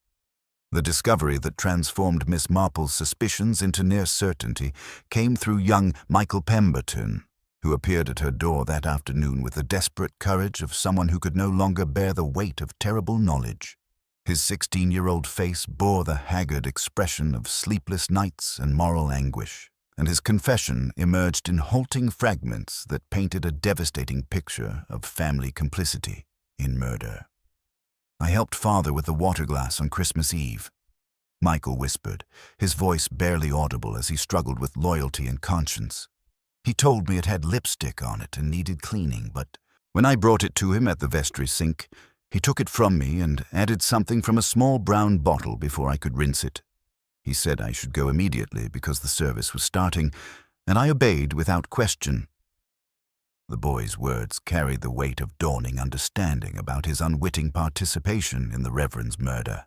The discovery that transformed Miss Marple's suspicions into near certainty came through young Michael Pemberton, who appeared at her door that afternoon with the desperate courage of someone who could no longer bear the weight of terrible knowledge. His 16-year-old face bore the haggard expression of sleepless nights and moral anguish, and his confession emerged in halting fragments that painted a devastating picture of family complicity in murder. "I helped Father with the water glass on Christmas Eve," Michael whispered, his voice barely audible as he struggled with loyalty and conscience. "He told me it had lipstick on it and needed cleaning, but When I brought it to him at the vestry sink, he took it from me and added something from a small brown bottle before I could rinse it. He said I should go immediately because the service was starting, and I obeyed without question. The boy's words carried the weight of dawning understanding about his unwitting participation in the Reverend's murder.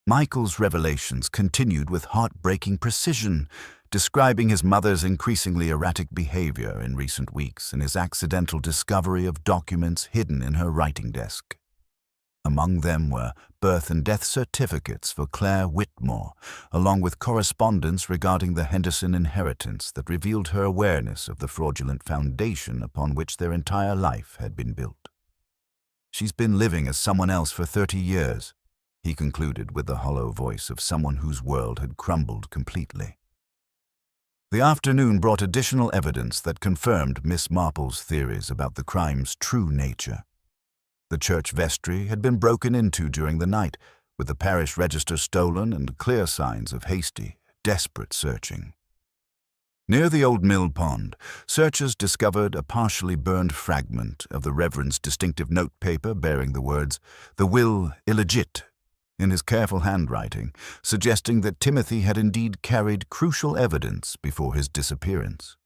Michael's revelations continued with heartbreaking precision, describing his mother's increasingly erratic behavior in recent weeks and his accidental discovery of documents hidden in her writing desk. Among them were birth and death certificates for Claire Whitmore, along with correspondence regarding the Henderson inheritance that revealed her awareness of the fraudulent foundation upon which their entire life had been built. "She's been living as someone else for 30 years, he concluded with the hollow voice of someone whose world had crumbled completely. The afternoon brought additional evidence that confirmed Miss Marple's theories about the crime's true nature. The church vestry had been broken into during the night, with the parish register stolen and clear signs of hasty, desperate searching. Near the old mill pond, searchers discovered a partially burned fragment of the Reverend's distinctive notepaper bearing the words, "The will illegit," in his careful handwriting, suggesting that Timothy had indeed carried crucial evidence before his disappearance.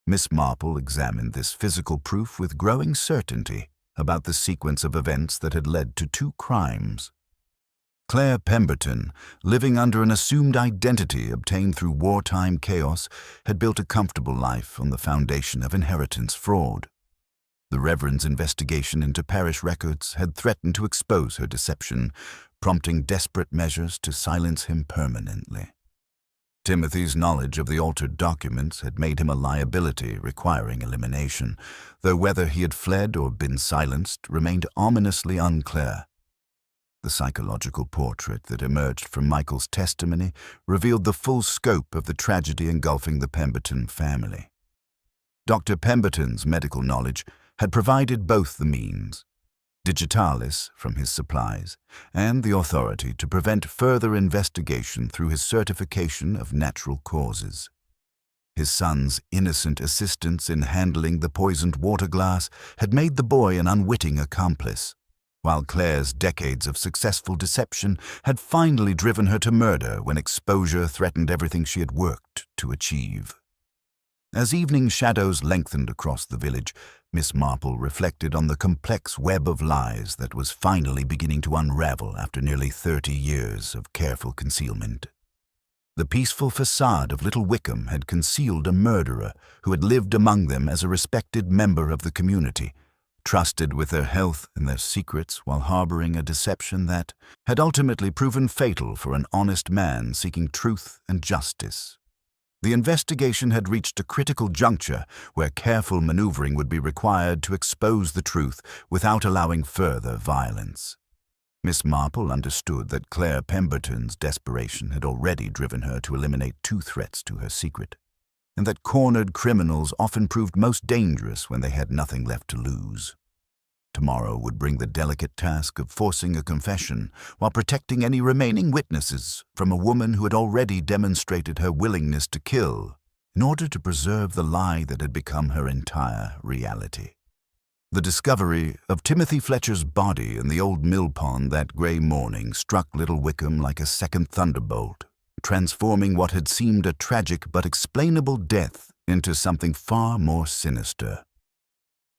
Miss Marple examined this physical proof with growing certainty about the sequence of events that had led to 2 crimes. Claire Pemberton, living under an assumed identity obtained through wartime chaos, had built a comfortable life on the foundation of inheritance fraud. The Reverend's investigation into parish records had threatened to expose her deception, prompting desperate measures to silence him permanently. Timothy's knowledge of the altered documents had made him a liability requiring elimination, though whether he had fled or been silenced remained ominously unclear. The psychological portrait that emerged from Michael's testimony revealed the full scope of the tragedy engulfing the Pemberton family. Dr. Pemberton's medical knowledge had provided both the means, digitalis from his supplies, and the authority to prevent further investigation through his certification of natural causes. His son's innocent assistance in handling the poisoned water glass had made the boy an unwitting accomplice, while Claire's decades of successful deception had finally driven her to murder when exposure threatened everything she had worked to achieve. As evening shadows lengthened across the village, Miss Marple reflected on the complex web of lies that was finally beginning to unravel after nearly 30 years of careful concealment. The peaceful facade of Little Wickham had concealed a murderer who had lived among them as a respected member of the community, trusted with their health and their secrets while harboring a deception that had ultimately proven fatal for an honest man seeking truth and justice. The investigation had reached a critical juncture where careful maneuvering would be required to expose the truth without allowing further violence. Miss Marple understood that Claire Pemberton's desperation had already driven her to eliminate 2 threats to her secret, and that cornered criminals often proved most dangerous when they had nothing left to lose. Tomorrow would bring the delicate task of forcing a confession while protecting any remaining witnesses from a woman who had already demonstrated her willingness to kill in order to preserve the lie that had become her entire reality. The discovery of Timothy Fletcher's body in the old mill pond that gray morning struck Little Wickham like a second thunderbolt, transforming what had seemed a tragic but explainable death into something far more sinister.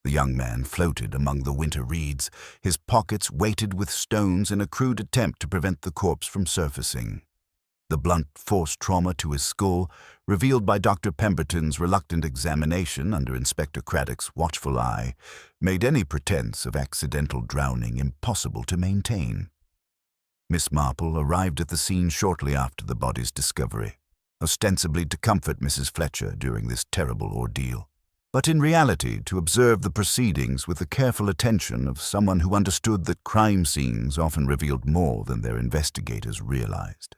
The young man floated among the winter reeds, his pockets weighted with stones in a crude attempt to prevent the corpse from surfacing. The blunt force trauma to his skull, revealed by Dr. Pemberton's reluctant examination under Inspector Craddock's watchful eye, made any pretense of accidental drowning impossible to maintain. Miss Marple arrived at the scene shortly after the body's discovery, ostensibly to comfort Mrs. Fletcher during this terrible ordeal, but in reality to observe the proceedings with the careful attention of someone who understood that crime scenes often revealed more than their investigators realized.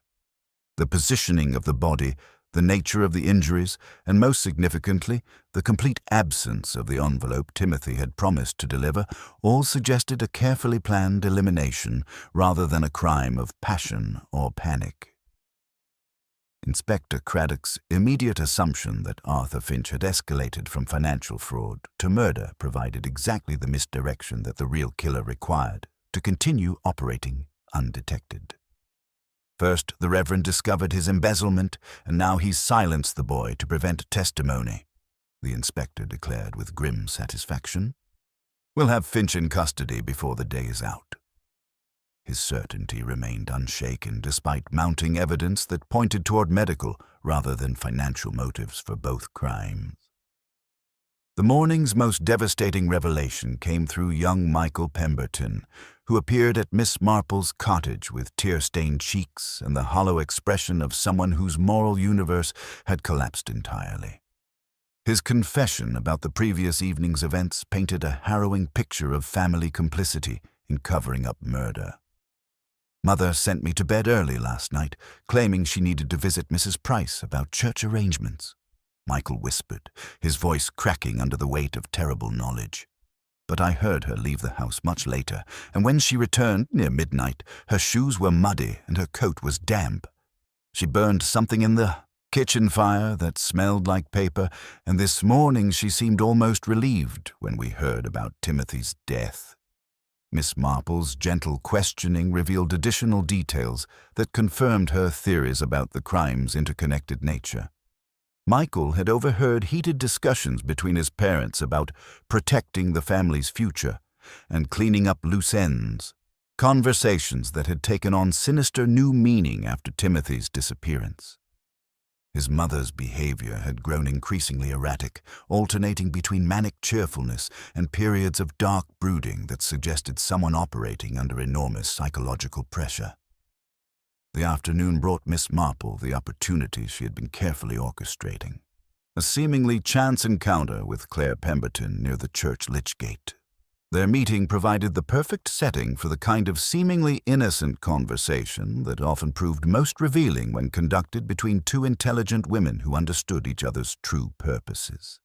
The positioning of the body, the nature of the injuries, and most significantly, the complete absence of the envelope Timothy had promised to deliver, all suggested a carefully planned elimination rather than a crime of passion or panic. Inspector Craddock's immediate assumption that Arthur Finch had escalated from financial fraud to murder provided exactly the misdirection that the real killer required to continue operating undetected. First, the Reverend discovered his embezzlement, and now he's silenced the boy to prevent testimony, the inspector declared with grim satisfaction. We'll have Finch in custody before the day is out. His certainty remained unshaken despite mounting evidence that pointed toward medical rather than financial motives for both crimes. The morning's most devastating revelation came through young Michael Pemberton, who appeared at Miss Marple's cottage with tear-stained cheeks and the hollow expression of someone whose moral universe had collapsed entirely. His confession about the previous evening's events painted a harrowing picture of family complicity in covering up murder. Mother sent me to bed early last night, claiming she needed to visit Mrs. Price about church arrangements, Michael whispered, his voice cracking under the weight of terrible knowledge. But I heard her leave the house much later, and when she returned near midnight, her shoes were muddy and her coat was damp. She burned something in the kitchen fire that smelled like paper, and this morning she seemed almost relieved when we heard about Timothy's death. Miss Marple's gentle questioning revealed additional details that confirmed her theories about the crime's interconnected nature. Michael had overheard heated discussions between his parents about protecting the family's future and cleaning up loose ends, conversations that had taken on sinister new meaning after Timothy's disappearance. His mother's behavior had grown increasingly erratic, alternating between manic cheerfulness and periods of dark brooding that suggested someone operating under enormous psychological pressure. The afternoon brought Miss Marple the opportunity she had been carefully orchestrating. A seemingly chance encounter with Claire Pemberton near the church lich gate. Their meeting provided the perfect setting for the kind of seemingly innocent conversation that often proved most revealing when conducted between two intelligent women who understood each other's true purposes.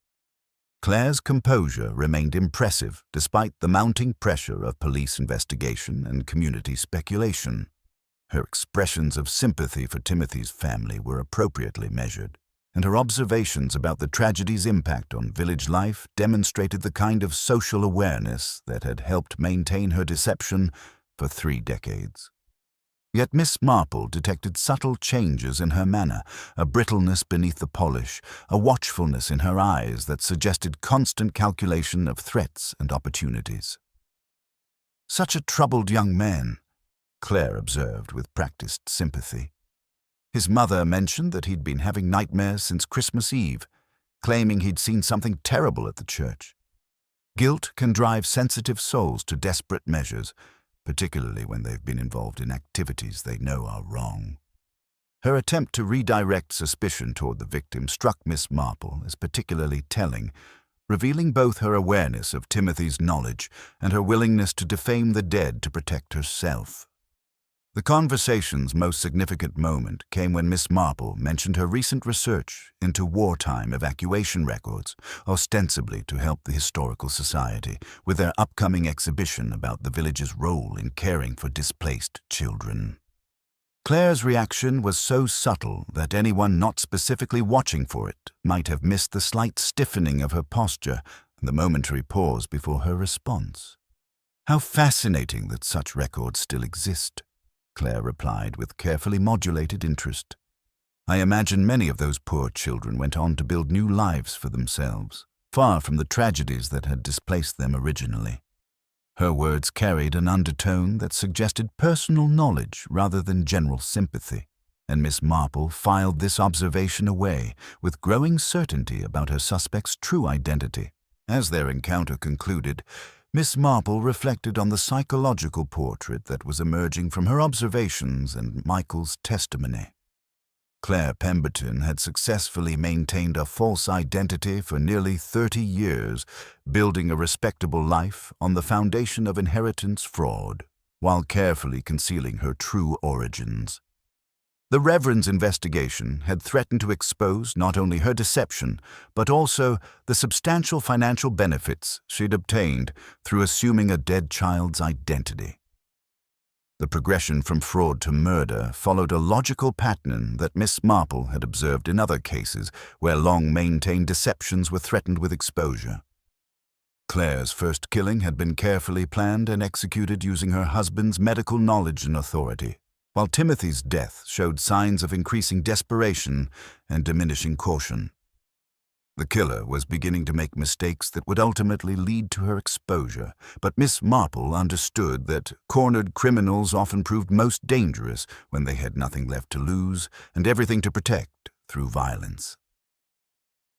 Claire's composure remained impressive despite the mounting pressure of police investigation and community speculation. Her expressions of sympathy for Timothy's family were appropriately measured, and her observations about the tragedy's impact on village life demonstrated the kind of social awareness that had helped maintain her deception for 3 decades. Yet Miss Marple detected subtle changes in her manner, a brittleness beneath the polish, a watchfulness in her eyes that suggested constant calculation of threats and opportunities. "Such a troubled young man," Claire observed with practiced sympathy. His mother mentioned that he'd been having nightmares since Christmas Eve, claiming he'd seen something terrible at the church. Guilt can drive sensitive souls to desperate measures, particularly when they've been involved in activities they know are wrong. Her attempt to redirect suspicion toward the victim struck Miss Marple as particularly telling, revealing both her awareness of Timothy's knowledge and her willingness to defame the dead to protect herself. The conversation's most significant moment came when Miss Marple mentioned her recent research into wartime evacuation records, ostensibly to help the Historical Society with their upcoming exhibition about the village's role in caring for displaced children. Claire's reaction was so subtle that anyone not specifically watching for it might have missed the slight stiffening of her posture and the momentary pause before her response. "How fascinating that such records still exist," Claire replied with carefully modulated interest. "I imagine many of those poor children went on to build new lives for themselves, far from the tragedies that had displaced them originally." Her words carried an undertone that suggested personal knowledge rather than general sympathy, and Miss Marple filed this observation away with growing certainty about her suspect's true identity. As their encounter concluded, Miss Marple reflected on the psychological portrait that was emerging from her observations and Michael's testimony. Claire Pemberton had successfully maintained a false identity for nearly 30 years, building a respectable life on the foundation of inheritance fraud, while carefully concealing her true origins. The Reverend's investigation had threatened to expose not only her deception, but also the substantial financial benefits she'd obtained through assuming a dead child's identity. The progression from fraud to murder followed a logical pattern that Miss Marple had observed in other cases where long-maintained deceptions were threatened with exposure. Claire's first killing had been carefully planned and executed using her husband's medical knowledge and authority, while Timothy's death showed signs of increasing desperation and diminishing caution. The killer was beginning to make mistakes that would ultimately lead to her exposure, but Miss Marple understood that cornered criminals often proved most dangerous when they had nothing left to lose and everything to protect through violence.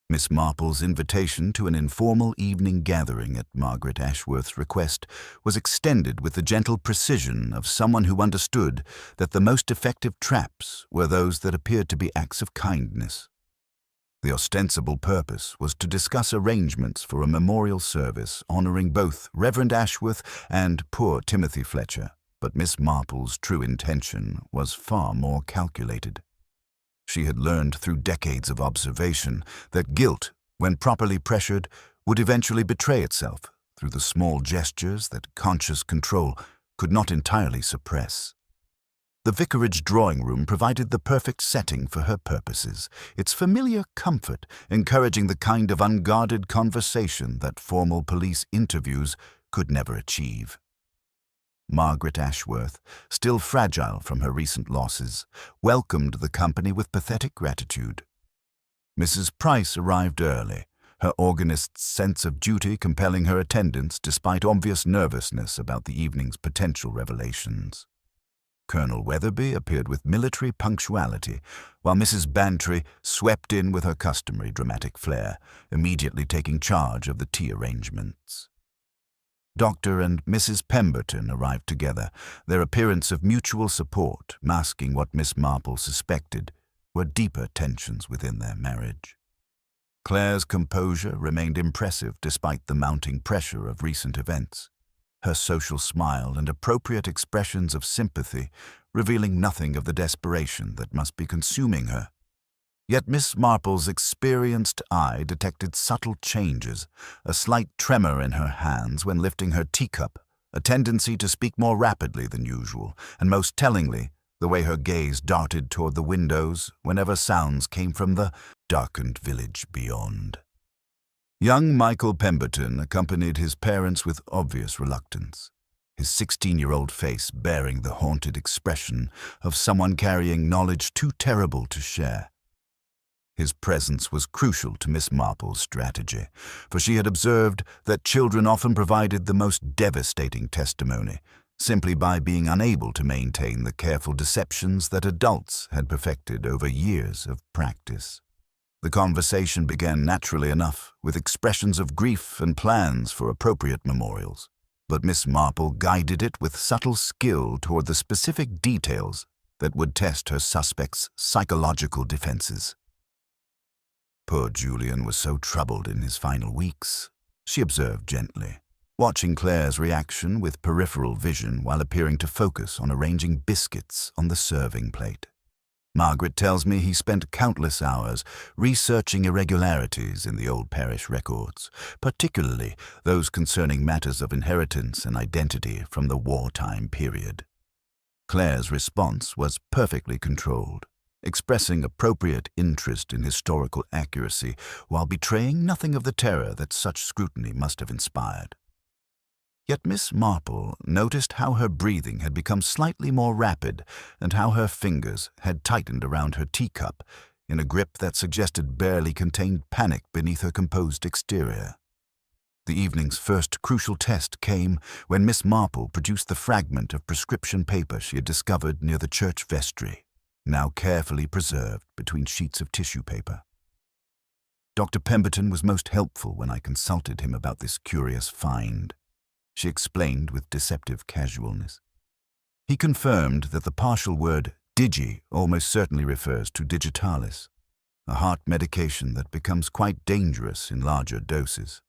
Miss Marple's invitation to an informal evening gathering at Margaret Ashworth's request was extended with the gentle precision of someone who understood that the most effective traps were those that appeared to be acts of kindness. The ostensible purpose was to discuss arrangements for a memorial service honoring both Reverend Ashworth and poor Timothy Fletcher, but Miss Marple's true intention was far more calculated. She had learned through decades of observation that guilt, when properly pressured, would eventually betray itself through the small gestures that conscious control could not entirely suppress. The vicarage drawing room provided the perfect setting for her purposes, its familiar comfort encouraging the kind of unguarded conversation that formal police interviews could never achieve. Margaret Ashworth, still fragile from her recent losses, welcomed the company with pathetic gratitude. Mrs. Price arrived early, her organist's sense of duty compelling her attendance despite obvious nervousness about the evening's potential revelations. Colonel Weatherby appeared with military punctuality, while Mrs. Bantry swept in with her customary dramatic flair, immediately taking charge of the tea arrangements. Dr. and Mrs. Pemberton arrived together, their appearance of mutual support masking what Miss Marple suspected were deeper tensions within their marriage. Claire's composure remained impressive despite the mounting pressure of recent events, her social smile and appropriate expressions of sympathy revealing nothing of the desperation that must be consuming her. Yet Miss Marple's experienced eye detected subtle changes, a slight tremor in her hands when lifting her teacup, a tendency to speak more rapidly than usual, and most tellingly, the way her gaze darted toward the windows whenever sounds came from the darkened village beyond. Young Michael Pemberton accompanied his parents with obvious reluctance, his 16-year-old face bearing the haunted expression of someone carrying knowledge too terrible to share. His presence was crucial to Miss Marple's strategy, for she had observed that children often provided the most devastating testimony, simply by being unable to maintain the careful deceptions that adults had perfected over years of practice. The conversation began naturally enough, with expressions of grief and plans for appropriate memorials, but Miss Marple guided it with subtle skill toward the specific details that would test her suspect's psychological defenses. Poor Julian was so troubled in his final weeks, she observed gently, watching Claire's reaction with peripheral vision while appearing to focus on arranging biscuits on the serving plate. Margaret tells me he spent countless hours researching irregularities in the old parish records, particularly those concerning matters of inheritance and identity from the wartime period. Claire's response was perfectly controlled, expressing appropriate interest in historical accuracy while betraying nothing of the terror that such scrutiny must have inspired. Yet Miss Marple noticed how her breathing had become slightly more rapid and how her fingers had tightened around her teacup in a grip that suggested barely contained panic beneath her composed exterior. The evening's first crucial test came when Miss Marple produced the fragment of prescription paper she had discovered near the church vestry, now carefully preserved between sheets of tissue paper. Dr. Pemberton was most helpful when I consulted him about this curious find, she explained with deceptive casualness. He confirmed that the partial word digi almost certainly refers to digitalis, a heart medication that becomes quite dangerous in larger doses.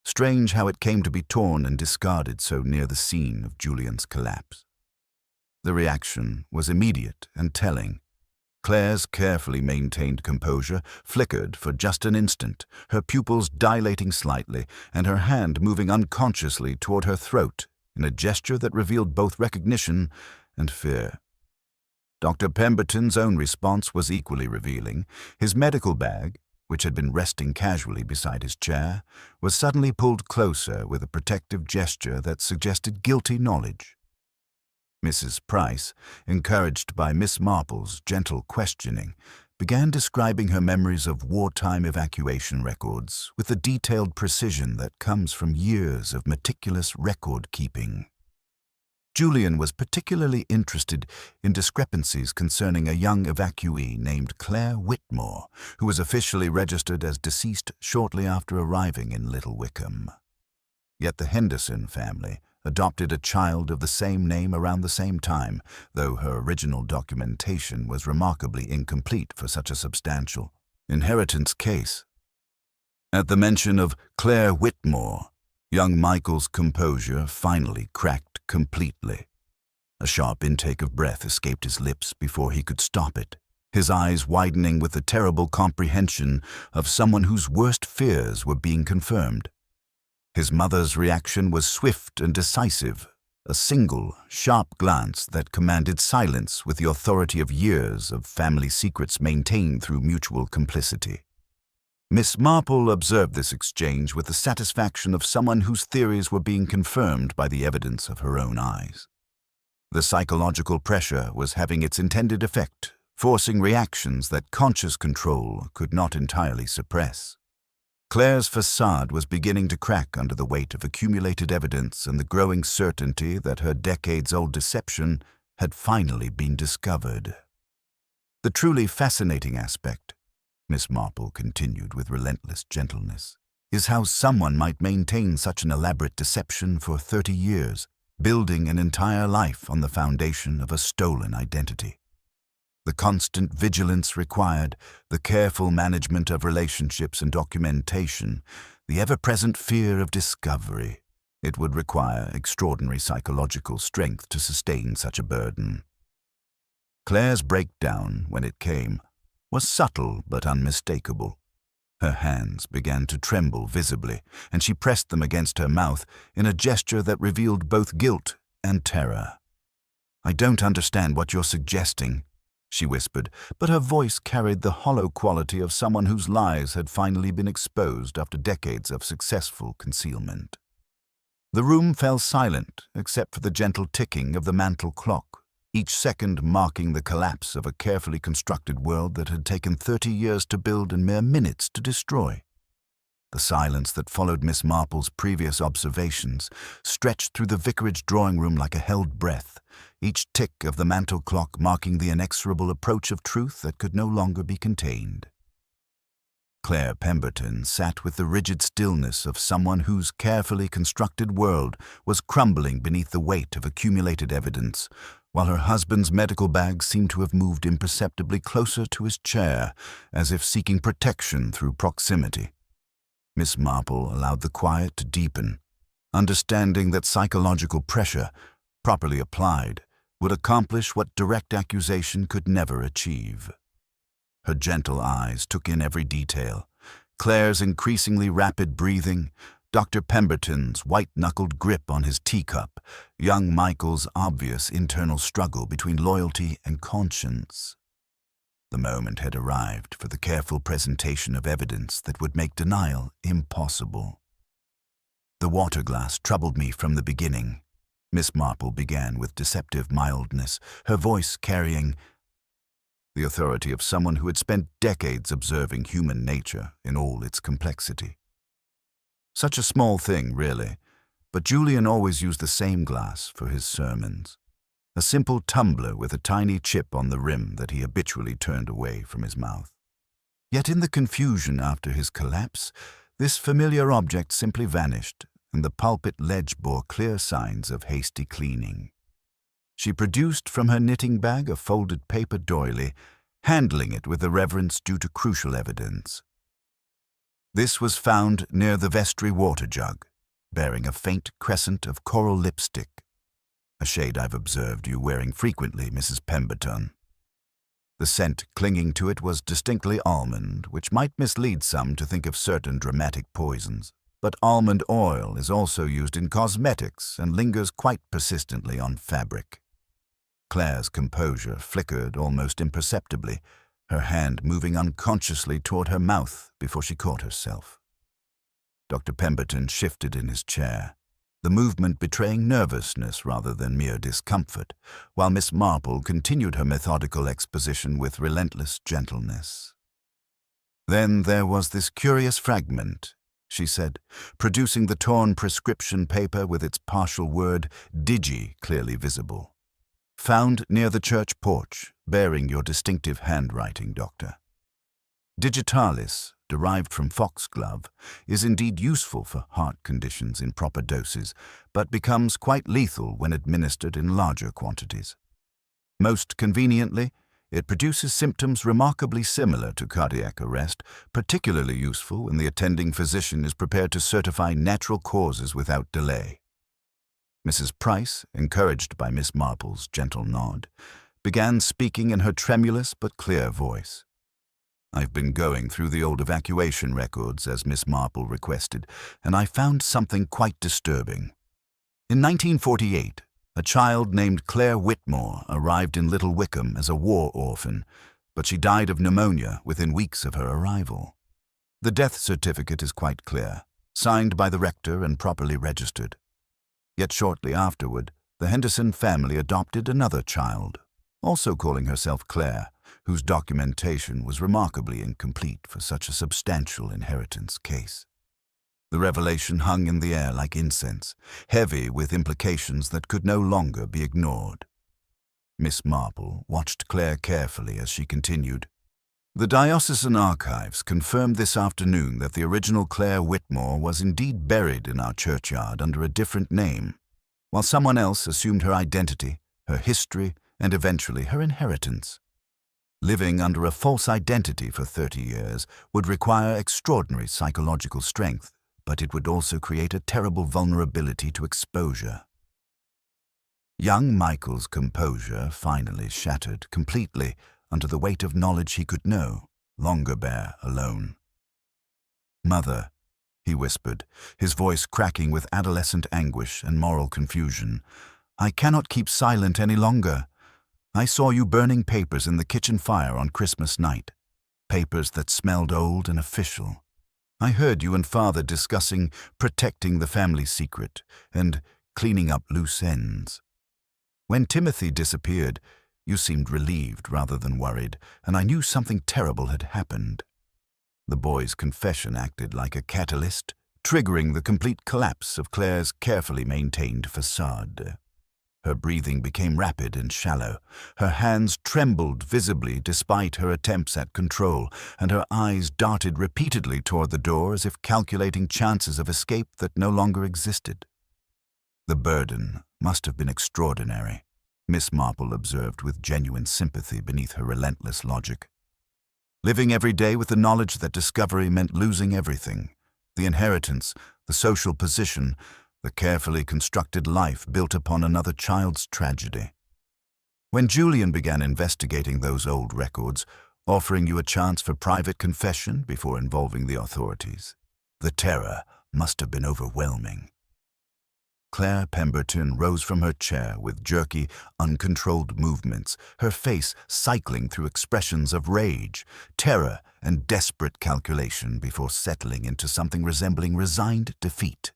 Strange how it came to be torn and discarded so near the scene of Julian's collapse. The reaction was immediate and telling. Claire's carefully maintained composure flickered for just an instant, her pupils dilating slightly and her hand moving unconsciously toward her throat in a gesture that revealed both recognition and fear. Dr. Pemberton's own response was equally revealing. His medical bag, which had been resting casually beside his chair, was suddenly pulled closer with a protective gesture that suggested guilty knowledge. Mrs. Price, encouraged by Miss Marple's gentle questioning, began describing her memories of wartime evacuation records with the detailed precision that comes from years of meticulous record-keeping. Julian was particularly interested in discrepancies concerning a young evacuee named Claire Whitmore, who was officially registered as deceased shortly after arriving in Little Wickham. Yet the Henderson family adopted a child of the same name around the same time, though her original documentation was remarkably incomplete for such a substantial inheritance case. At the mention of Claire Whitmore, young Michael's composure finally cracked completely. A sharp intake of breath escaped his lips before he could stop it, his eyes widening with the terrible comprehension of someone whose worst fears were being confirmed. His mother's reaction was swift and decisive, a single, sharp glance that commanded silence with the authority of years of family secrets maintained through mutual complicity. Miss Marple observed this exchange with the satisfaction of someone whose theories were being confirmed by the evidence of her own eyes. The psychological pressure was having its intended effect, forcing reactions that conscious control could not entirely suppress. Claire's facade was beginning to crack under the weight of accumulated evidence and the growing certainty that her decades-old deception had finally been discovered. The truly fascinating aspect, Miss Marple continued with relentless gentleness, is how someone might maintain such an elaborate deception for 30 years, building an entire life on the foundation of a stolen identity. The constant vigilance required, the careful management of relationships and documentation, the ever-present fear of discovery. It would require extraordinary psychological strength to sustain such a burden. Claire's breakdown, when it came, was subtle but unmistakable. Her hands began to tremble visibly, and she pressed them against her mouth in a gesture that revealed both guilt and terror. "I don't understand what you're suggesting," she whispered, but her voice carried the hollow quality of someone whose lies had finally been exposed after decades of successful concealment. The room fell silent except for the gentle ticking of the mantel clock, each second marking the collapse of a carefully constructed world that had taken 30 years to build and mere minutes to destroy. The silence that followed Miss Marple's previous observations stretched through the vicarage drawing room like a held breath, each tick of the mantel clock marking the inexorable approach of truth that could no longer be contained. Claire Pemberton sat with the rigid stillness of someone whose carefully constructed world was crumbling beneath the weight of accumulated evidence, while her husband's medical bag seemed to have moved imperceptibly closer to his chair, as if seeking protection through proximity. Miss Marple allowed the quiet to deepen, understanding that psychological pressure, properly applied, would accomplish what direct accusation could never achieve. Her gentle eyes took in every detail: Claire's increasingly rapid breathing, Dr. Pemberton's white-knuckled grip on his teacup, young Michael's obvious internal struggle between loyalty and conscience. The moment had arrived for the careful presentation of evidence that would make denial impossible. "The water glass troubled me from the beginning," Miss Marple began with deceptive mildness, her voice carrying the authority of someone who had spent decades observing human nature in all its complexity. Such a small thing, really, but Julian always used the same glass for his sermons. A simple tumbler with a tiny chip on the rim that he habitually turned away from his mouth. Yet in the confusion after his collapse, this familiar object simply vanished, and the pulpit ledge bore clear signs of hasty cleaning. She produced from her knitting bag a folded paper doily, handling it with the reverence due to crucial evidence. This was found near the vestry water jug, bearing a faint crescent of coral lipstick, a shade I've observed you wearing frequently, Mrs. Pemberton. The scent clinging to it was distinctly almond, which might mislead some to think of certain dramatic poisons, but almond oil is also used in cosmetics and lingers quite persistently on fabric. Claire's composure flickered almost imperceptibly, her hand moving unconsciously toward her mouth before she caught herself. Dr. Pemberton shifted in his chair, the movement betraying nervousness rather than mere discomfort, while Miss Marple continued her methodical exposition with relentless gentleness. "Then there was this curious fragment," she said, producing the torn prescription paper with its partial word "digi" clearly visible. "Found near the church porch, bearing your distinctive handwriting, Doctor. Digitalis, derived from foxglove, is indeed useful for heart conditions in proper doses, but becomes quite lethal when administered in larger quantities. Most conveniently, it produces symptoms remarkably similar to cardiac arrest, particularly useful when the attending physician is prepared to certify natural causes without delay." Mrs. Price, encouraged by Miss Marple's gentle nod, began speaking in her tremulous but clear voice. "I've been going through the old evacuation records, as Miss Marple requested, and I found something quite disturbing. In 1948, a child named Claire Whitmore arrived in Little Wickham as a war orphan, but she died of pneumonia within weeks of her arrival. The death certificate is quite clear, signed by the rector and properly registered. Yet shortly afterward, the Henderson family adopted another child, also calling herself Claire, whose documentation was remarkably incomplete for such a substantial inheritance case. The revelation hung in the air like incense, heavy with implications that could no longer be ignored." Miss Marple watched Claire carefully as she continued. "The diocesan archives confirmed this afternoon that the original Claire Whitmore was indeed buried in our churchyard under a different name, while someone else assumed her identity, her history, and eventually her inheritance. Living under a false identity for 30 years would require extraordinary psychological strength, but it would also create a terrible vulnerability to exposure." Young Michael's composure finally shattered completely under the weight of knowledge he could no longer bear alone. "Mother," he whispered, his voice cracking with adolescent anguish and moral confusion, "I cannot keep silent any longer. I saw you burning papers in the kitchen fire on Christmas night, papers that smelled old and official. I heard you and Father discussing protecting the family secret and cleaning up loose ends. When Timothy disappeared, you seemed relieved rather than worried, and I knew something terrible had happened. The boy's confession acted like a catalyst, triggering the complete collapse of Claire's carefully maintained facade. Her breathing became rapid and shallow. Her hands trembled visibly despite her attempts at control, and her eyes darted repeatedly toward the door as if calculating chances of escape that no longer existed. The burden must have been extraordinary, Miss Marple observed with genuine sympathy beneath her relentless logic. Living every day with the knowledge that discovery meant losing everything, the inheritance, the social position, the carefully constructed life built upon another child's tragedy. When Julian began investigating those old records, offering you a chance for private confession before involving the authorities, the terror must have been overwhelming." Claire Pemberton rose from her chair with jerky, uncontrolled movements, her face cycling through expressions of rage, terror, and desperate calculation before settling into something resembling resigned defeat.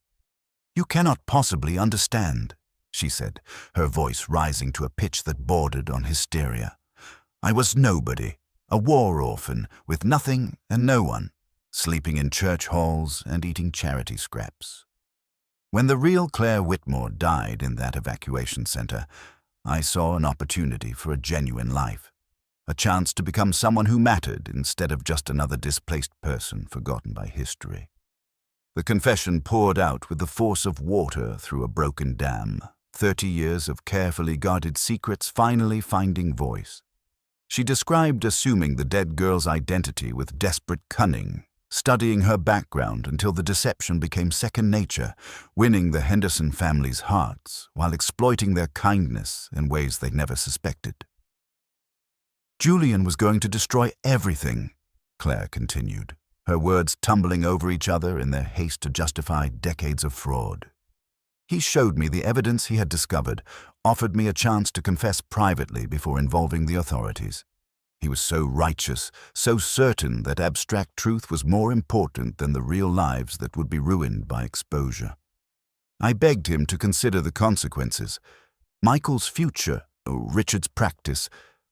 "You cannot possibly understand," she said, her voice rising to a pitch that bordered on hysteria. "I was nobody, a war orphan with nothing and no one, sleeping in church halls and eating charity scraps. When the real Claire Whitmore died in that evacuation center, I saw an opportunity for a genuine life, a chance to become someone who mattered instead of just another displaced person forgotten by history." The confession poured out with the force of water through a broken dam, 30 years of carefully guarded secrets finally finding voice. She described assuming the dead girl's identity with desperate cunning, studying her background until the deception became second nature, winning the Henderson family's hearts while exploiting their kindness in ways they'd never suspected. "Julian was going to destroy everything," Claire continued, her words tumbling over each other in their haste to justify decades of fraud. He showed me the evidence he had discovered, offered me a chance to confess privately before involving the authorities. He was so righteous, so certain that abstract truth was more important than the real lives that would be ruined by exposure. I begged him to consider the consequences. Michael's future, Richard's practice,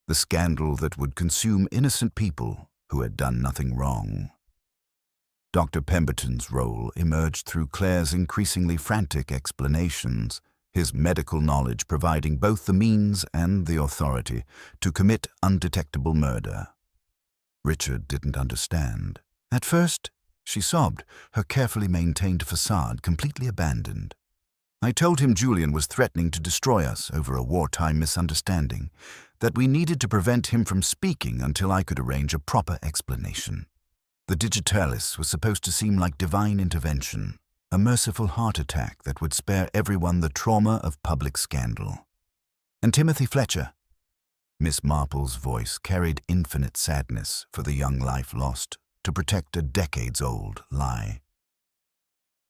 the scandal that would consume innocent people who had done nothing wrong. Dr. Pemberton's role emerged through Claire's increasingly frantic explanations, his medical knowledge providing both the means and the authority to commit undetectable murder. Richard didn't understand. At first, she sobbed, her carefully maintained facade completely abandoned. I told him Julian was threatening to destroy us over a wartime misunderstanding, that we needed to prevent him from speaking until I could arrange a proper explanation. The digitalis was supposed to seem like divine intervention, a merciful heart attack that would spare everyone the trauma of public scandal. And Timothy Fletcher? Miss Marple's voice carried infinite sadness for the young life lost to protect a decades-old lie.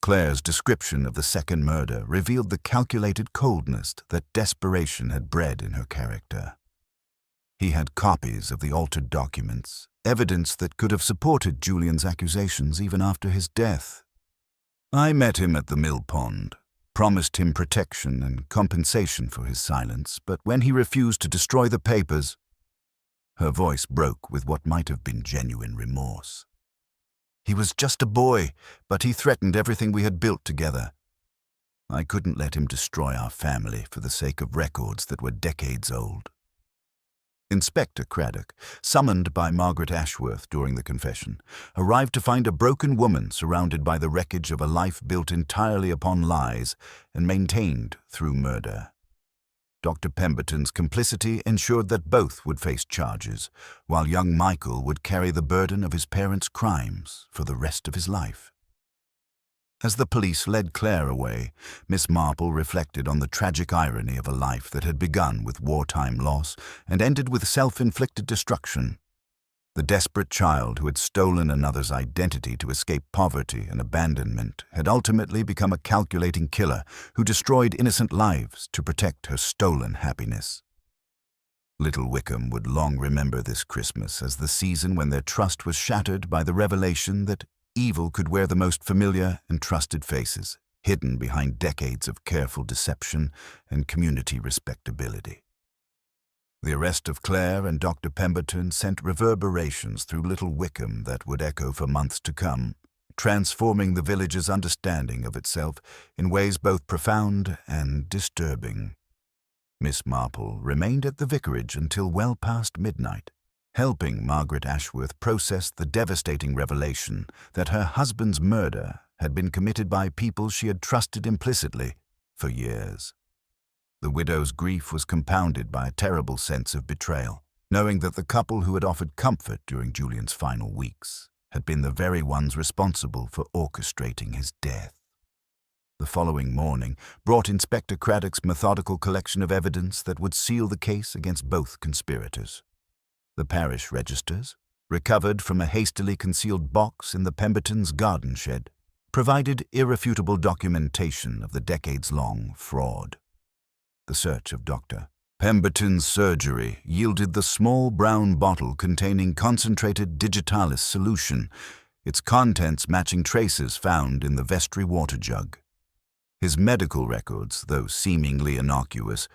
Claire's description of the second murder revealed the calculated coldness that desperation had bred in her character. He had copies of the altered documents, evidence that could have supported Julian's accusations even after his death. I met him at the mill pond, promised him protection and compensation for his silence, but when he refused to destroy the papers, her voice broke with what might have been genuine remorse. He was just a boy, but he threatened everything we had built together. I couldn't let him destroy our family for the sake of records that were decades old. Inspector Craddock, summoned by Margaret Ashworth during the confession, arrived to find a broken woman surrounded by the wreckage of a life built entirely upon lies and maintained through murder. Dr. Pemberton's complicity ensured that both would face charges, while young Michael would carry the burden of his parents' crimes for the rest of his life. As the police led Claire away, Miss Marple reflected on the tragic irony of a life that had begun with wartime loss and ended with self-inflicted destruction. The desperate child who had stolen another's identity to escape poverty and abandonment had ultimately become a calculating killer who destroyed innocent lives to protect her stolen happiness. Little Wickham would long remember this Christmas as the season when their trust was shattered by the revelation that evil could wear the most familiar and trusted faces, hidden behind decades of careful deception and community respectability. The arrest of Claire and Dr. Pemberton sent reverberations through Little Wickham that would echo for months to come, transforming the village's understanding of itself in ways both profound and disturbing. Miss Marple remained at the vicarage until well past midnight, helping Margaret Ashworth process the devastating revelation that her husband's murder had been committed by people she had trusted implicitly for years. The widow's grief was compounded by a terrible sense of betrayal, knowing that the couple who had offered comfort during Julian's final weeks had been the very ones responsible for orchestrating his death. The following morning brought Inspector Craddock's methodical collection of evidence that would seal the case against both conspirators. The parish registers, recovered from a hastily concealed box in the Pembertons' garden shed, provided irrefutable documentation of the decades-long fraud. The search of Dr. Pemberton's surgery yielded the small brown bottle containing concentrated digitalis solution, its contents matching traces found in the vestry water jug. His medical records, though seemingly innocuous,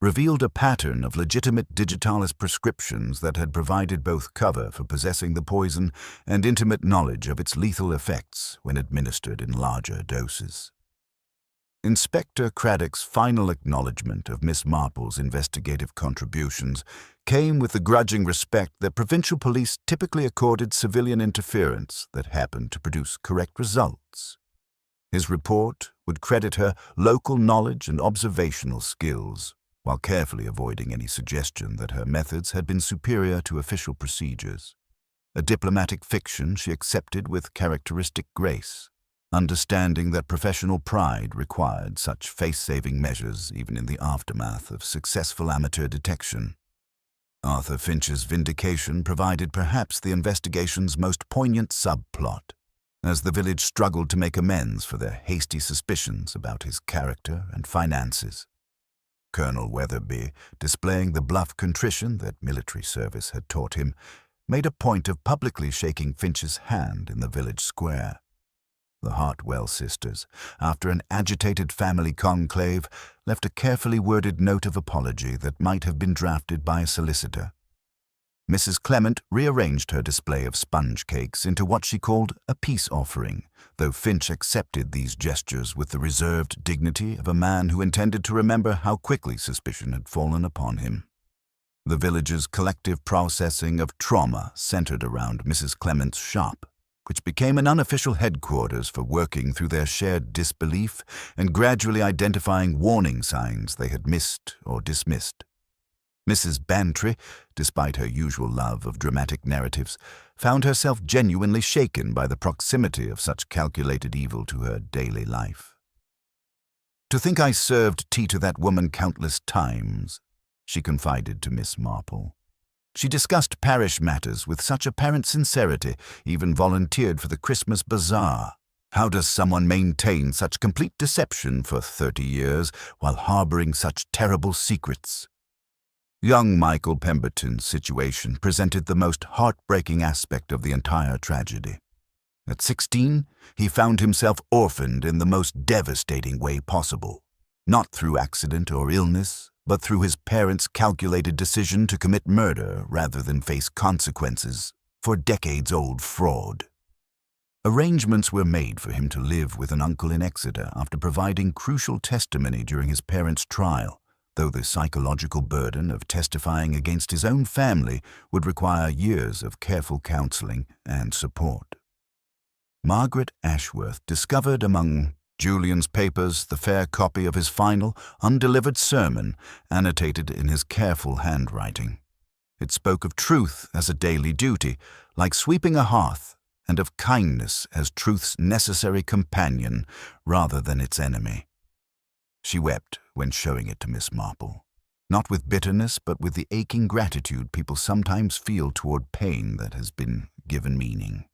revealed a pattern of legitimate digitalis prescriptions that had provided both cover for possessing the poison and intimate knowledge of its lethal effects when administered in larger doses. Inspector Craddock's final acknowledgement of Miss Marple's investigative contributions came with the grudging respect that provincial police typically accorded civilian interference that happened to produce correct results. His report would credit her local knowledge and observational skills, while carefully avoiding any suggestion that her methods had been superior to official procedures. A diplomatic fiction she accepted with characteristic grace, understanding that professional pride required such face-saving measures even in the aftermath of successful amateur detection. Arthur Finch's vindication provided perhaps the investigation's most poignant subplot. as the village struggled to make amends for their hasty suspicions about his character and finances. Colonel Weatherby, displaying the bluff contrition that military service had taught him, made a point of publicly shaking Finch's hand in the village square. The Hartwell sisters, after an agitated family conclave, left a carefully worded note of apology that might have been drafted by a solicitor. Mrs. Clement rearranged her display of sponge cakes into what she called a peace offering, though Finch accepted these gestures with the reserved dignity of a man who intended to remember how quickly suspicion had fallen upon him. The village's collective processing of trauma centered around Mrs. Clement's shop, which became an unofficial headquarters for working through their shared disbelief and gradually identifying warning signs they had missed or dismissed. Mrs. Bantry, despite her usual love of dramatic narratives, found herself genuinely shaken by the proximity of such calculated evil to her daily life. "To think I served tea to that woman countless times," she confided to Miss Marple. "She discussed parish matters with such apparent sincerity, even volunteered for the Christmas bazaar. How does someone maintain such complete deception for 30 years while harboring such terrible secrets?" Young Michael Pemberton's situation presented the most heartbreaking aspect of the entire tragedy. At 16, he found himself orphaned in the most devastating way possible, not through accident or illness, but through his parents' calculated decision to commit murder rather than face consequences for decades-old fraud. Arrangements were made for him to live with an uncle in Exeter after providing crucial testimony during his parents' trial, though the psychological burden of testifying against his own family would require years of careful counseling and support. Margaret Ashworth discovered among Julian's papers the fair copy of his final, undelivered sermon, annotated in his careful handwriting. It spoke of truth as a daily duty, like sweeping a hearth, and of kindness as truth's necessary companion rather than its enemy. She wept when showing it to Miss Marple, not with bitterness but with the aching gratitude people sometimes feel toward pain that has been given meaning.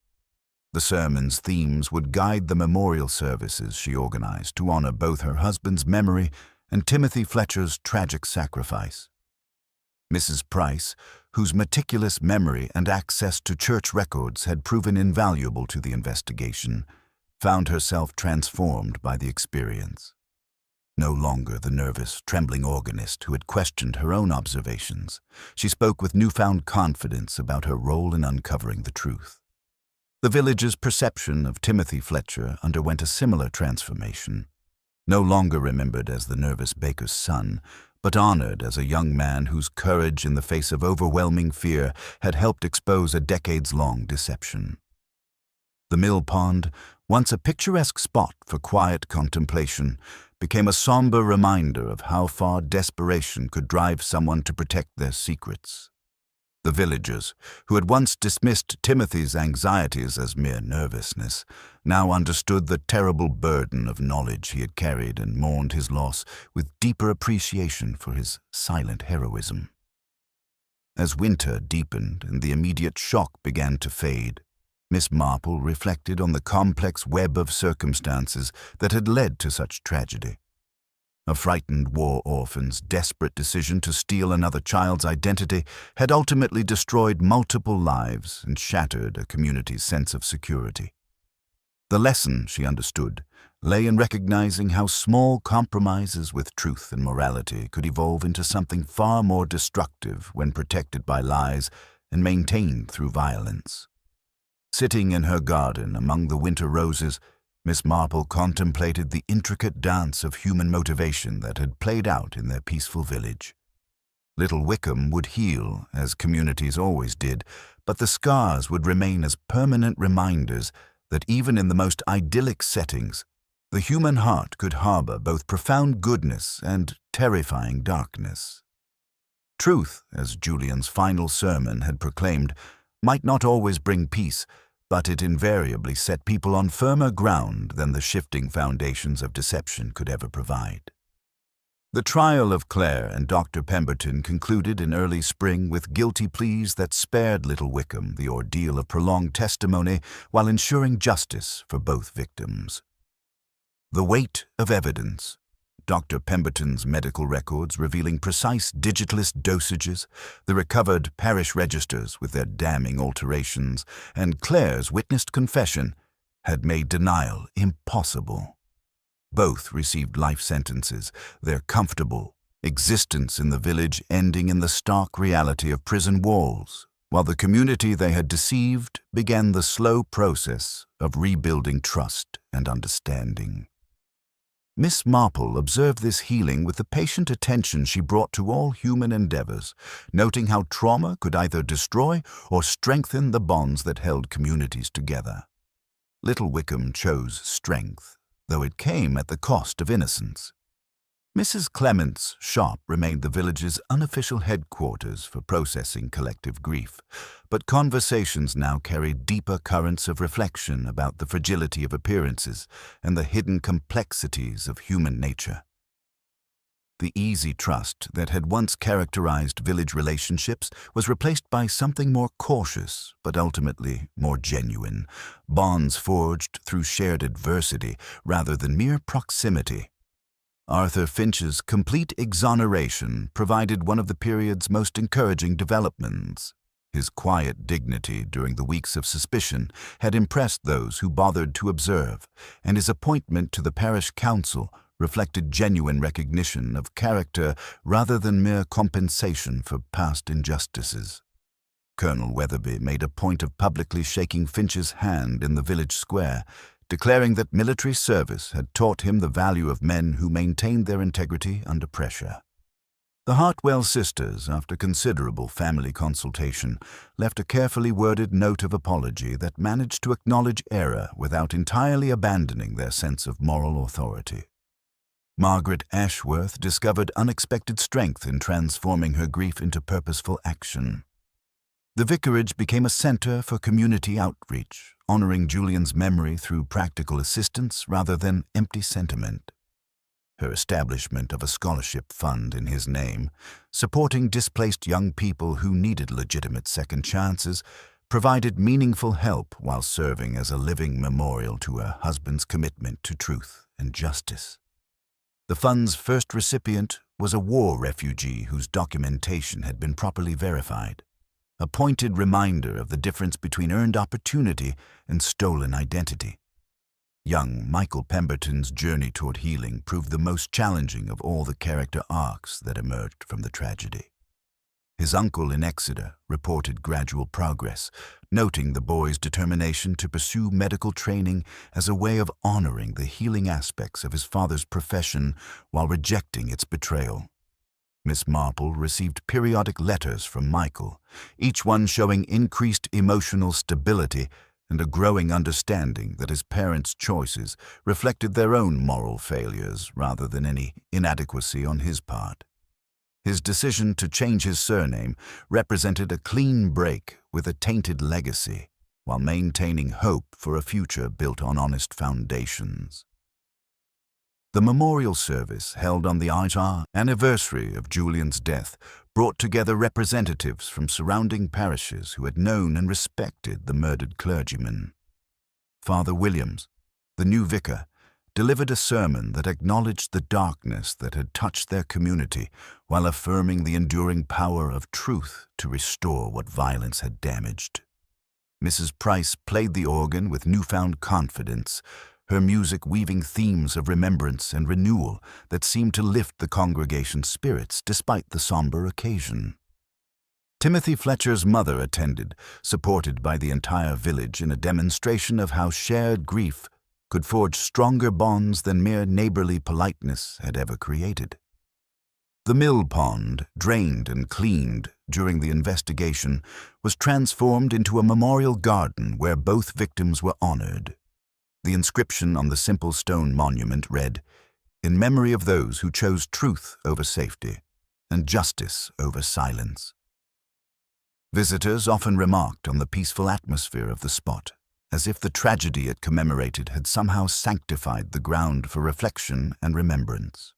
The sermon's themes would guide the memorial services she organized to honor both her husband's memory and Timothy Fletcher's tragic sacrifice. Mrs. Price, whose meticulous memory and access to church records had proven invaluable to the investigation, found herself transformed by the experience. No longer the nervous, trembling organist who had questioned her own observations, she spoke with newfound confidence about her role in uncovering the truth. The village's perception of Timothy Fletcher underwent a similar transformation. No longer remembered as the nervous baker's son, but honored as a young man whose courage in the face of overwhelming fear had helped expose a decades-long deception. The mill pond, once a picturesque spot for quiet contemplation, became a somber reminder of how far desperation could drive someone to protect their secrets. The villagers, who had once dismissed Timothy's anxieties as mere nervousness, now understood the terrible burden of knowledge he had carried and mourned his loss with deeper appreciation for his silent heroism. As winter deepened and the immediate shock began to fade, Miss Marple reflected on the complex web of circumstances that had led to such tragedy. A frightened war orphan's desperate decision to steal another child's identity had ultimately destroyed multiple lives and shattered a community's sense of security. The lesson, she understood, lay in recognizing how small compromises with truth and morality could evolve into something far more destructive when protected by lies and maintained through violence. Sitting in her garden among the winter roses, Miss Marple contemplated the intricate dance of human motivation that had played out in their peaceful village. Little Wickham would heal, as communities always did, but the scars would remain as permanent reminders that even in the most idyllic settings, the human heart could harbor both profound goodness and terrifying darkness. Truth, as Julian's final sermon had proclaimed, might not always bring peace, but it invariably set people on firmer ground than the shifting foundations of deception could ever provide. The trial of Claire and Dr. Pemberton concluded in early spring with guilty pleas that spared Little Wickham the ordeal of prolonged testimony while ensuring justice for both victims. The weight of evidence. Dr. Pemberton's medical records revealing precise digitalist dosages, the recovered parish registers with their damning alterations, and Claire's witnessed confession had made denial impossible. Both received life sentences, their comfortable existence in the village ending in the stark reality of prison walls, while the community they had deceived began the slow process of rebuilding trust and understanding. Miss Marple observed this healing with the patient attention she brought to all human endeavors, noting how trauma could either destroy or strengthen the bonds that held communities together. Little Wickham chose strength, though it came at the cost of innocence. Mrs. Clement's shop remained the village's unofficial headquarters for processing collective grief, but conversations now carried deeper currents of reflection about the fragility of appearances and the hidden complexities of human nature. The easy trust that had once characterized village relationships was replaced by something more cautious, but ultimately more genuine, bonds forged through shared adversity rather than mere proximity. Arthur Finch's complete exoneration provided one of the period's most encouraging developments. His quiet dignity during the weeks of suspicion had impressed those who bothered to observe, and his appointment to the parish council reflected genuine recognition of character rather than mere compensation for past injustices. Colonel Weatherby made a point of publicly shaking Finch's hand in the village square, declaring that military service had taught him the value of men who maintained their integrity under pressure. The Hartwell sisters, after considerable family consultation, left a carefully worded note of apology that managed to acknowledge error without entirely abandoning their sense of moral authority. Margaret Ashworth discovered unexpected strength in transforming her grief into purposeful action. The vicarage became a center for community outreach, honoring Julian's memory through practical assistance rather than empty sentiment. Her establishment of a scholarship fund in his name, supporting displaced young people who needed legitimate second chances, provided meaningful help while serving as a living memorial to her husband's commitment to truth and justice. The fund's first recipient was a war refugee whose documentation had been properly verified, a pointed reminder of the difference between earned opportunity and stolen identity. Young Michael Pemberton's journey toward healing proved the most challenging of all the character arcs that emerged from the tragedy. His uncle in Exeter reported gradual progress, noting the boy's determination to pursue medical training as a way of honoring the healing aspects of his father's profession while rejecting its betrayal. Miss Marple received periodic letters from Michael, each one showing increased emotional stability and a growing understanding that his parents' choices reflected their own moral failures rather than any inadequacy on his part. His decision to change his surname represented a clean break with a tainted legacy, while maintaining hope for a future built on honest foundations. The memorial service held on the anniversary of Julian's death brought together representatives from surrounding parishes who had known and respected the murdered clergyman. Father Williams, the new vicar, delivered a sermon that acknowledged the darkness that had touched their community while affirming the enduring power of truth to restore what violence had damaged. Mrs. Price played the organ with newfound confidence, her music weaving themes of remembrance and renewal that seemed to lift the congregation's spirits despite the somber occasion. Timothy Fletcher's mother attended, supported by the entire village in a demonstration of how shared grief could forge stronger bonds than mere neighborly politeness had ever created. The mill pond, drained and cleaned during the investigation, was transformed into a memorial garden where both victims were honored. The inscription on the simple stone monument read, "In memory of those who chose truth over safety and justice over silence." Visitors often remarked on the peaceful atmosphere of the spot, as if the tragedy it commemorated had somehow sanctified the ground for reflection and remembrance.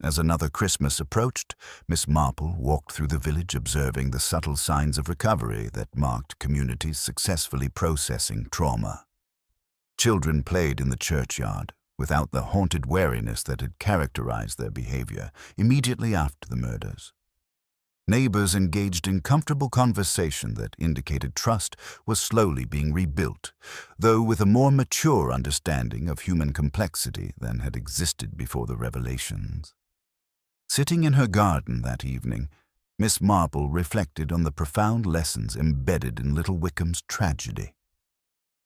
As another Christmas approached, Miss Marple walked through the village observing the subtle signs of recovery that marked communities successfully processing trauma. Children played in the churchyard, without the haunted wariness that had characterized their behavior immediately after the murders. Neighbors engaged in comfortable conversation that indicated trust was slowly being rebuilt, though with a more mature understanding of human complexity than had existed before the revelations. Sitting in her garden that evening, Miss Marple reflected on the profound lessons embedded in Little Wickham's tragedy.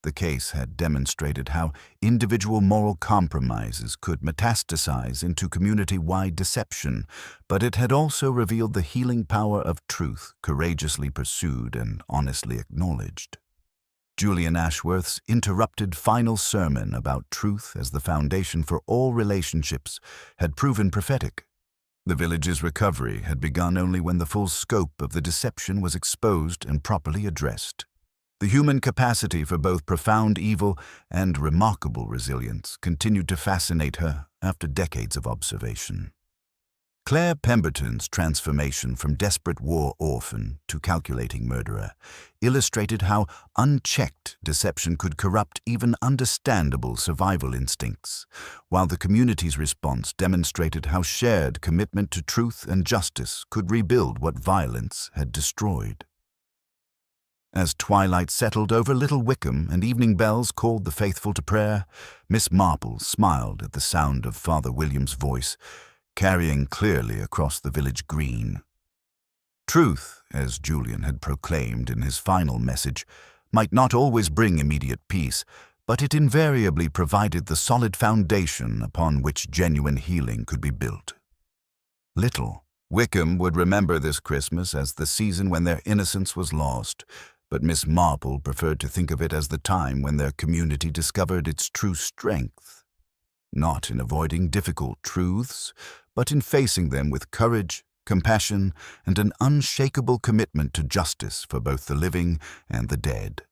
The case had demonstrated how individual moral compromises could metastasize into community-wide deception, but it had also revealed the healing power of truth courageously pursued and honestly acknowledged. Julian Ashworth's interrupted final sermon about truth as the foundation for all relationships had proven prophetic. The village's recovery had begun only when the full scope of the deception was exposed and properly addressed. The human capacity for both profound evil and remarkable resilience continued to fascinate her after decades of observation. Claire Pemberton's transformation from desperate war orphan to calculating murderer illustrated how unchecked deception could corrupt even understandable survival instincts, while the community's response demonstrated how shared commitment to truth and justice could rebuild what violence had destroyed. As twilight settled over Little Wickham and evening bells called the faithful to prayer, Miss Marple smiled at the sound of Father William's voice, carrying clearly across the village green. Truth, as Julian had proclaimed in his final message, might not always bring immediate peace, but it invariably provided the solid foundation upon which genuine healing could be built. Little Wickham would remember this Christmas as the season when their innocence was lost, but Miss Marple preferred to think of it as the time when their community discovered its true strength, not in avoiding difficult truths, but in facing them with courage, compassion, and an unshakable commitment to justice for both the living and the dead.